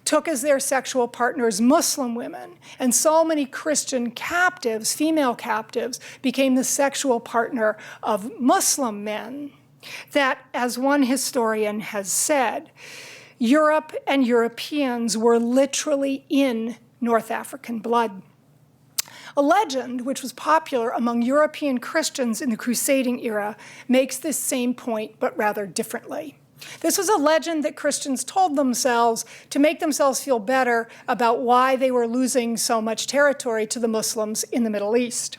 took as their sexual partners Muslim women, and so many Christian captives, female captives, became the sexual partner of Muslim men that, as one historian has said, Europe and Europeans were literally in North African blood. A legend, which was popular among European Christians in the crusading era, makes this same point, but rather differently. This was a legend that Christians told themselves to make themselves feel better about why they were losing so much territory to the Muslims in the Middle East.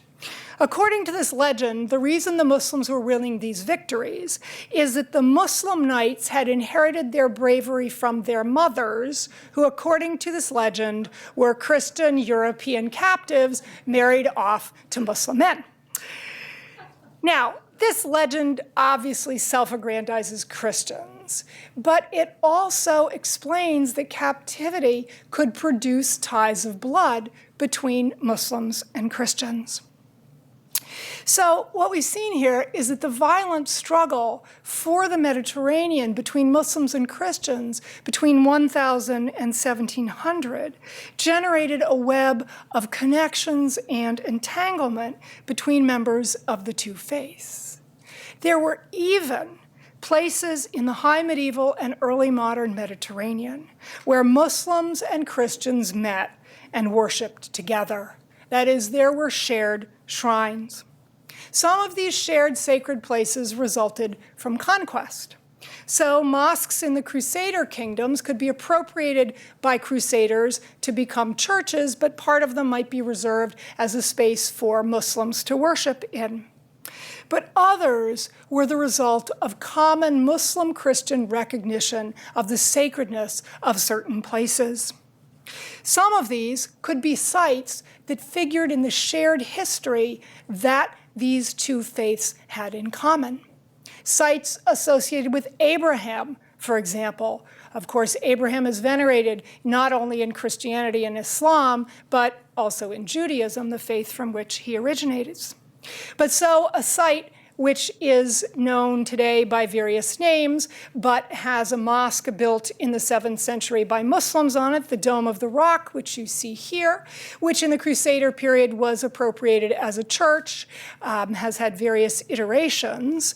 According to this legend, the reason the Muslims were winning these victories is that the Muslim knights had inherited their bravery from their mothers, who, according to this legend, were Christian European captives married off to Muslim men. Now, this legend obviously self-aggrandizes Christians, but it also explains that captivity could produce ties of blood between Muslims and Christians. So what we've seen here is that the violent struggle for the Mediterranean between Muslims and Christians between 1000 and 1700 generated a web of connections and entanglement between members of the two faiths. There were even places in the high medieval and early modern Mediterranean where Muslims and Christians met and worshiped together. That is, there were shared shrines. Some of these shared sacred places resulted from conquest. So mosques in the Crusader kingdoms could be appropriated by Crusaders to become churches, but part of them might be reserved as a space for Muslims to worship in. But others were the result of common Muslim-Christian recognition of the sacredness of certain places. Some of these could be sites that figured in the shared history that these two faiths had in common. Sites associated with Abraham, for example. Of course, Abraham is venerated not only in Christianity and Islam, but also in Judaism, the faith from which he originates. But so a site which is known today by various names, but has a mosque built in the 7th century by Muslims on it, the Dome of the Rock, which you see here, which in the Crusader period was appropriated as a church, has had various iterations.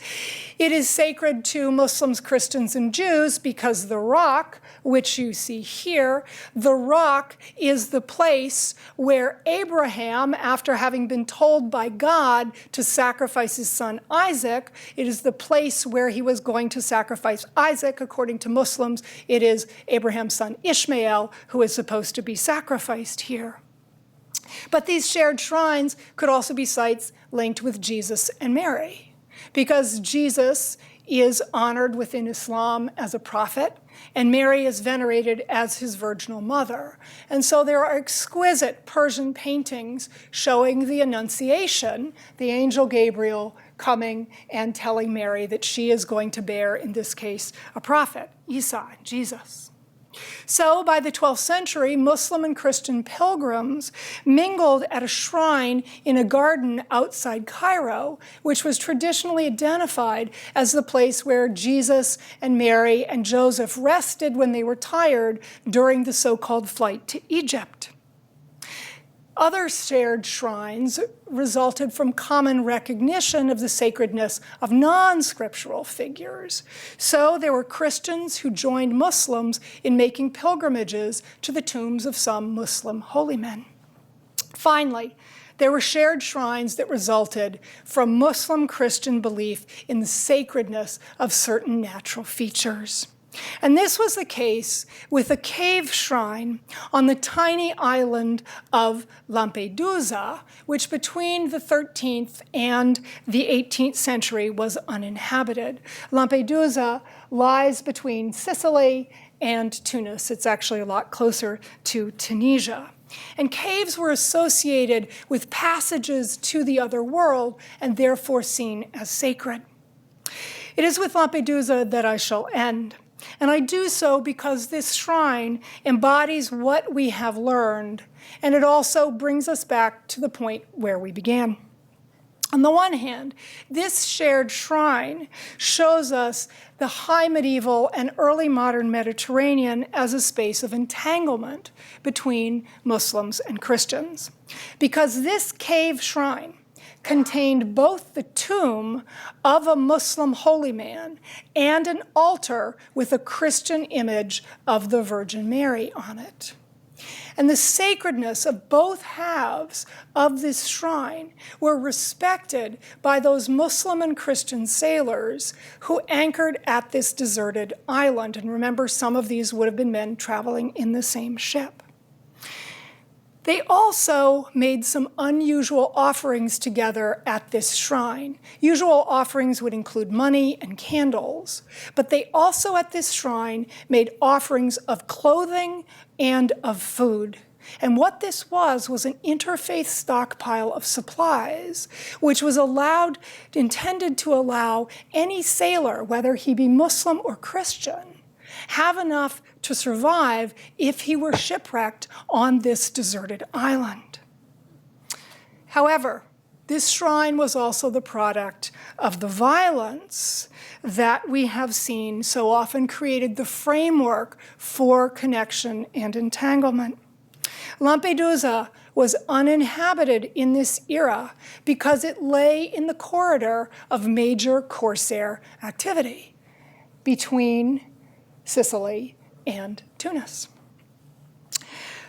It is sacred to Muslims, Christians, and Jews because the rock, which you see here, the rock is the place where Abraham, after having been told by God to sacrifice his son Isaac, it is the place where he was going to sacrifice Isaac. According to Muslims, it is Abraham's son Ishmael who is supposed to be sacrificed here. But these shared shrines could also be sites linked with Jesus and Mary, because Jesus is honored within Islam as a prophet, and Mary is venerated as his virginal mother. And so there are exquisite Persian paintings showing the Annunciation, the angel Gabriel coming and telling Mary that she is going to bear, in this case, a prophet, Isa, Jesus. So by the 12th century, Muslim and Christian pilgrims mingled at a shrine in a garden outside Cairo, which was traditionally identified as the place where Jesus and Mary and Joseph rested when they were tired during the so-called flight to Egypt. Other shared shrines resulted from common recognition of the sacredness of non-scriptural figures. So there were Christians who joined Muslims in making pilgrimages to the tombs of some Muslim holy men. Finally, there were shared shrines that resulted from Muslim-Christian belief in the sacredness of certain natural features. And this was the case with a cave shrine on the tiny island of Lampedusa, which between the 13th and the 18th century was uninhabited. Lampedusa lies between Sicily and Tunis. It's actually a lot closer to Tunisia. And caves were associated with passages to the other world and therefore seen as sacred. It is with Lampedusa that I shall end. And I do so because this shrine embodies what we have learned, and it also brings us back to the point where we began. On the one hand, this shared shrine shows us the high medieval and early modern Mediterranean as a space of entanglement between Muslims and Christians, because this cave shrine contained both the tomb of a Muslim holy man and an altar with a Christian image of the Virgin Mary on it. And the sacredness of both halves of this shrine were respected by those Muslim and Christian sailors who anchored at this deserted island. And remember, some of these would have been men traveling in the same ship. They also made some unusual offerings together at this shrine. Usual offerings would include money and candles, but they also at this shrine made offerings of clothing and of food. And what this was an interfaith stockpile of supplies, which was intended to allow any sailor, whether he be Muslim or Christian, have enough to survive if he were shipwrecked on this deserted island. However, this shrine was also the product of the violence that we have seen so often created the framework for connection and entanglement. Lampedusa was uninhabited in this era because it lay in the corridor of major corsair activity between Sicily and Tunis.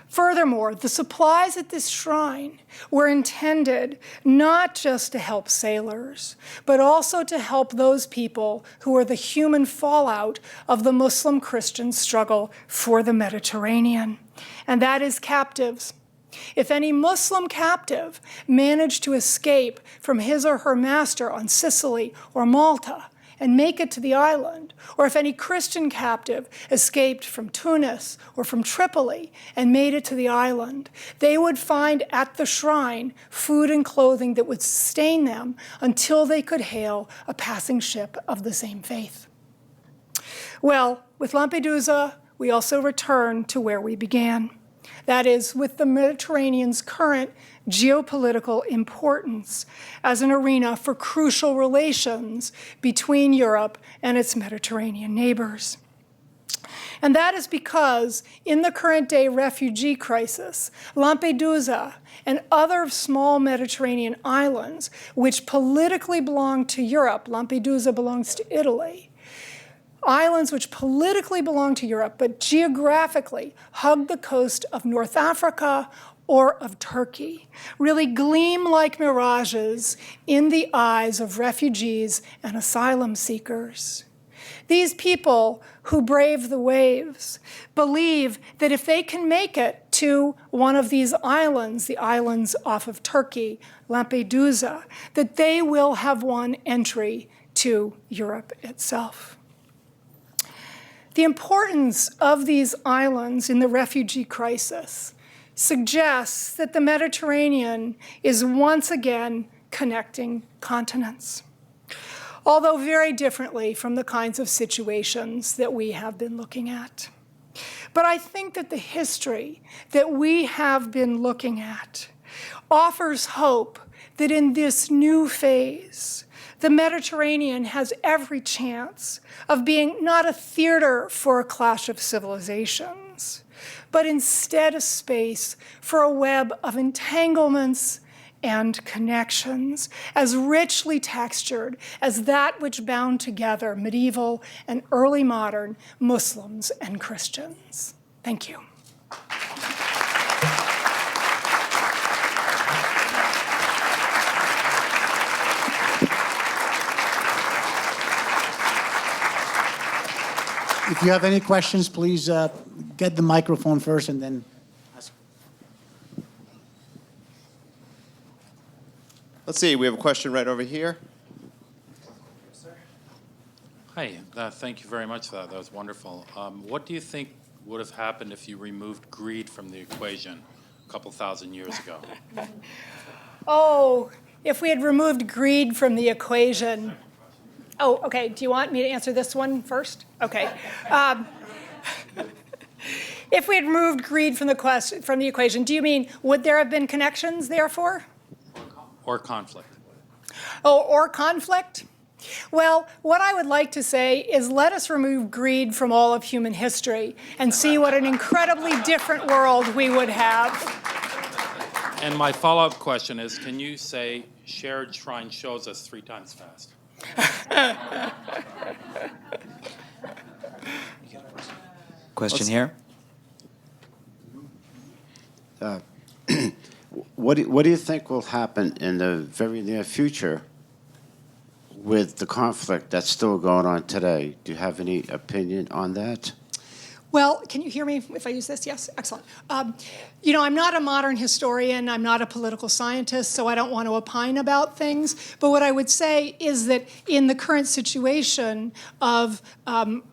Furthermore, the supplies at this shrine were intended not just to help sailors, but also to help those people who were the human fallout of the Muslim-Christian struggle for the Mediterranean, and that is captives. If any Muslim captive managed to escape from his or her master on Sicily or Malta and make it to the island, or if any Christian captive escaped from Tunis or from Tripoli and made it to the island, they would find at the shrine food and clothing that would sustain them until they could hail a passing ship of the same faith. Well, with Lampedusa, we also return to where we began. That is, with the Mediterranean's current geopolitical importance as an arena for crucial relations between Europe and its Mediterranean neighbors. And that is because in the current day refugee crisis, Lampedusa and other small Mediterranean islands, which politically belong to Europe, Lampedusa belongs to Italy, islands which politically belong to Europe, but geographically hug the coast of North Africa or of Turkey, really gleam like mirages in the eyes of refugees and asylum seekers. These people who brave the waves believe that if they can make it to one of these islands, the islands off of Turkey, Lampedusa, that they will have won entry to Europe itself. The importance of these islands in the refugee crisis suggests that the Mediterranean is once again connecting continents, although very differently from the kinds of situations that we have been looking at. But I think that the history that we have been looking at offers hope that in this new phase, the Mediterranean has every chance of being not a theater for a clash of civilizations, but instead a space for a web of entanglements and connections as richly textured as that which bound together medieval and early modern Muslims and Christians. Thank you. If you have any questions, please get the microphone first and then ask. Let's see, we have a question right over here. Hi, thank you very much for that. That was wonderful. What do you think would have happened if you removed greed from the equation a couple thousand years ago? Oh, if we had removed greed from the equation. Oh, okay. Do you want me to answer this one first? Okay. If we had removed greed from the equation, do you mean would there have been connections, therefore? Or conflict? Oh, or conflict? Well, what I would like to say is let us remove greed from all of human history and see what an incredibly different world we would have. And my follow-up question is, can you say shared shrine shows us 3 times fast? Question here. What do you think will happen in the very near future with the conflict that's still going on today? Do you have any opinion on that? Well, can you hear me if I use this? Yes, excellent. I'm not a modern historian, I'm not a political scientist, so I don't want to opine about things. But what I would say is that in the current situation of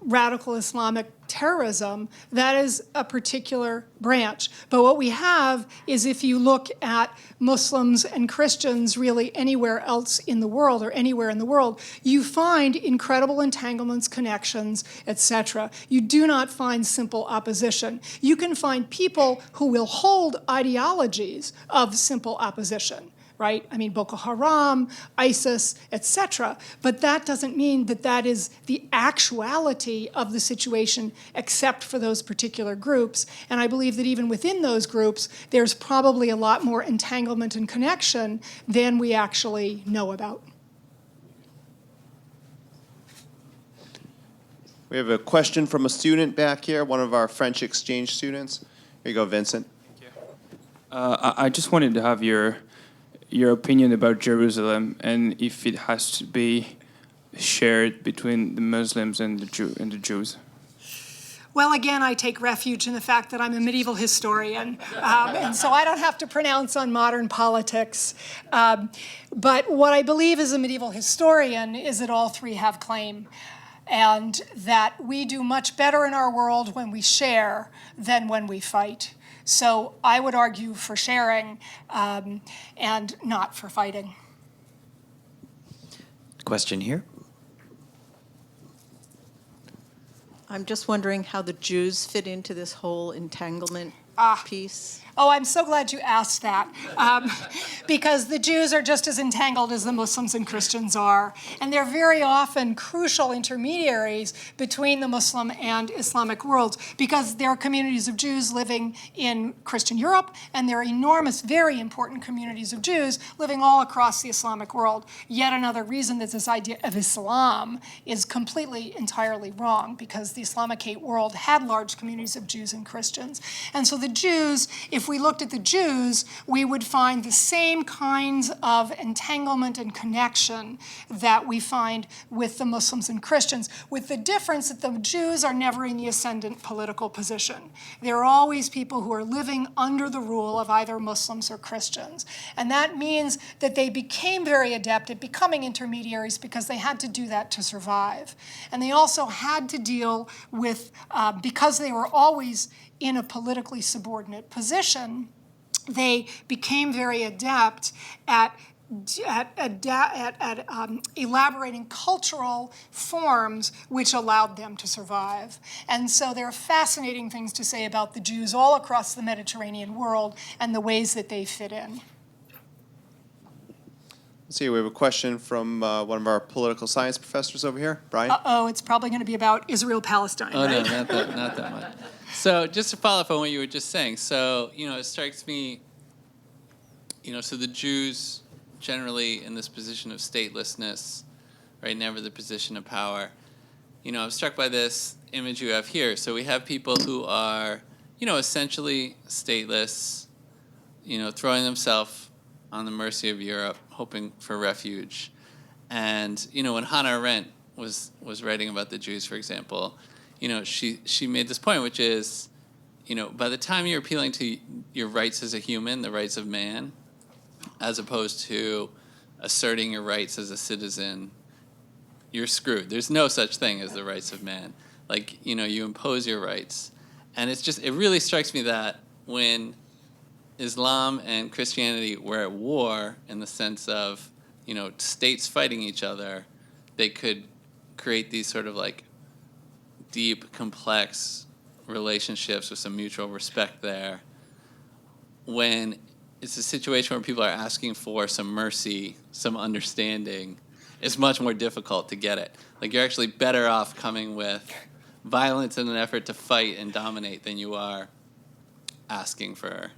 radical Islamic terrorism, that is a particular branch. But what we have is, if you look at Muslims and Christians really anywhere else in the world or anywhere in the world, you find incredible entanglements, connections, etc. You do not find simple opposition. You can find people who will hold ideologies of simple opposition, right? I mean, Boko Haram, ISIS, etc. But that doesn't mean that that is the actuality of the situation, except for those particular groups. And I believe that even within those groups, there's probably a lot more entanglement and connection than we actually know about. We have a question from a student back here, one of our French exchange students. Here you go, Vincent. I just wanted to have your opinion about Jerusalem and if it has to be shared between the Muslims and the Jews. Well, again, I take refuge in the fact that I'm a medieval historian, and so I don't have to pronounce on modern politics. But what I believe as a medieval historian is that all three have claim, and that we do much better in our world when we share than when we fight. So I would argue for sharing and not for fighting. Question here. I'm just wondering how the Jews fit into this whole entanglement piece. Oh, I'm so glad you asked that, because the Jews are just as entangled as the Muslims and Christians are, and they're very often crucial intermediaries between the Muslim and Islamic worlds, because there are communities of Jews living in Christian Europe, and there are enormous, very important communities of Jews living all across the Islamic world. Yet another reason that this idea of Islam is completely, entirely wrong, because the Islamicate world had large communities of Jews and Christians. And so the Jews, if we looked at the Jews, we would find the same kinds of entanglement and connection that we find with the Muslims and Christians, with the difference that the Jews are never in the ascendant political position. They're always people who are living under the rule of either Muslims or Christians. And that means that they became very adept at becoming intermediaries because they had to do that to survive. And they also had to deal with, because they were always in a politically subordinate position, they became very adept at elaborating cultural forms which allowed them to survive. And so there are fascinating things to say about the Jews all across the Mediterranean world and the ways that they fit in. Let's see, we have a question from one of our political science professors over here, Brian. Uh-oh, it's probably going to be about Israel-Palestine, Oh, right? no, not that much. So just to follow up on what you were just saying, so, it strikes me, so the Jews generally in this position of statelessness, right, never the position of power. I'm struck by this image you have here. So we have people who are, essentially stateless, throwing themselves on the mercy of Europe, hoping for refuge. And, when Hannah Arendt was writing about the Jews, for example, she made this point, which is, by the time you're appealing to your rights as a human, the rights of man, as opposed to asserting your rights as a citizen, you're screwed. There's no such thing as the rights of man. Like, you impose your rights. And it really strikes me that when Islam and Christianity were at war in the sense of, states fighting each other, they could create these sort of like deep, complex relationships with some mutual respect there. When it's a situation where people are asking for some mercy, some understanding, it's much more difficult to get it. Like, you're actually better off coming with violence in an effort to fight and dominate than you are asking for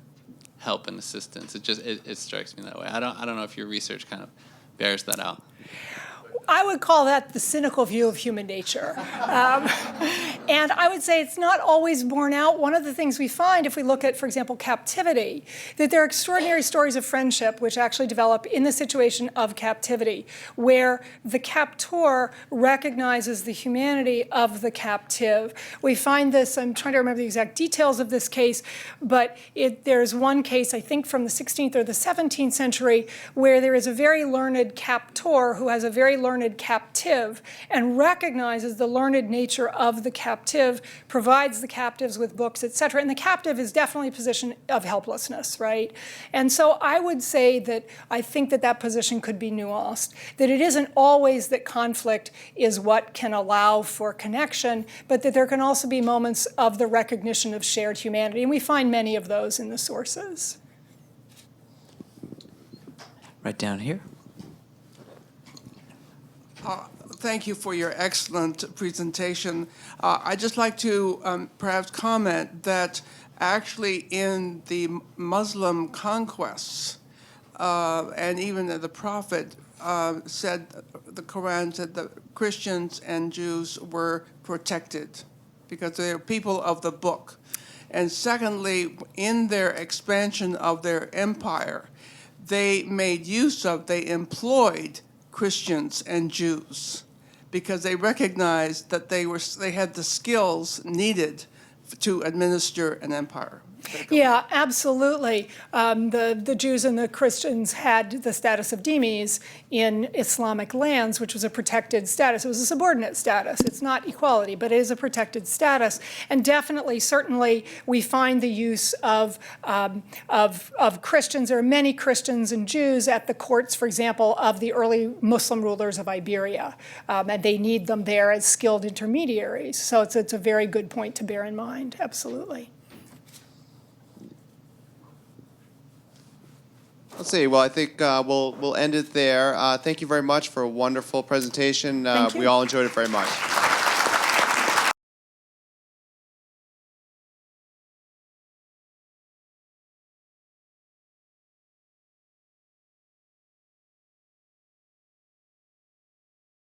help and assistance. It strikes me that way. I don't know if your research kind of bears that out. I would call that the cynical view of human nature. And I would say it's not always borne out. One of the things we find if we look at, for example, captivity, that there are extraordinary stories of friendship which actually develop in the situation of captivity, where the captor recognizes the humanity of the captive. We find this, I'm trying to remember the exact details of this case, but there's one case, I think from the 16th or the 17th century, where there is a very learned captor who has a very learned captive and recognizes the learned nature of the captive, provides the captives with books, etc. And the captive is definitely a position of helplessness, right? And so I would say that I think that that position could be nuanced, that it isn't always that conflict is what can allow for connection, but that there can also be moments of the recognition of shared humanity. And we find many of those in the sources. Right down here. Thank you for your excellent presentation. I'd just like to perhaps comment that actually in the Muslim conquests, and even the Prophet said, the Quran said that Christians and Jews were protected because they are people of the book. And secondly, in their expansion of their empire, they employed Christians and Jews because they recognized that they had the skills needed to administer an empire. Yeah, absolutely. The Jews and the Christians had the status of dhimmis in Islamic lands, which was a protected status. It was a subordinate status. It's not equality, but it is a protected status. And definitely, certainly, we find the use of Christians. There are many Christians and Jews at the courts, for example, of the early Muslim rulers of Iberia, and they need them there as skilled intermediaries. So it's a very good point to bear in mind. Absolutely. Let's see. Well, I think we'll end it there. Thank you very much for a wonderful presentation. Thank you. We all enjoyed it very much.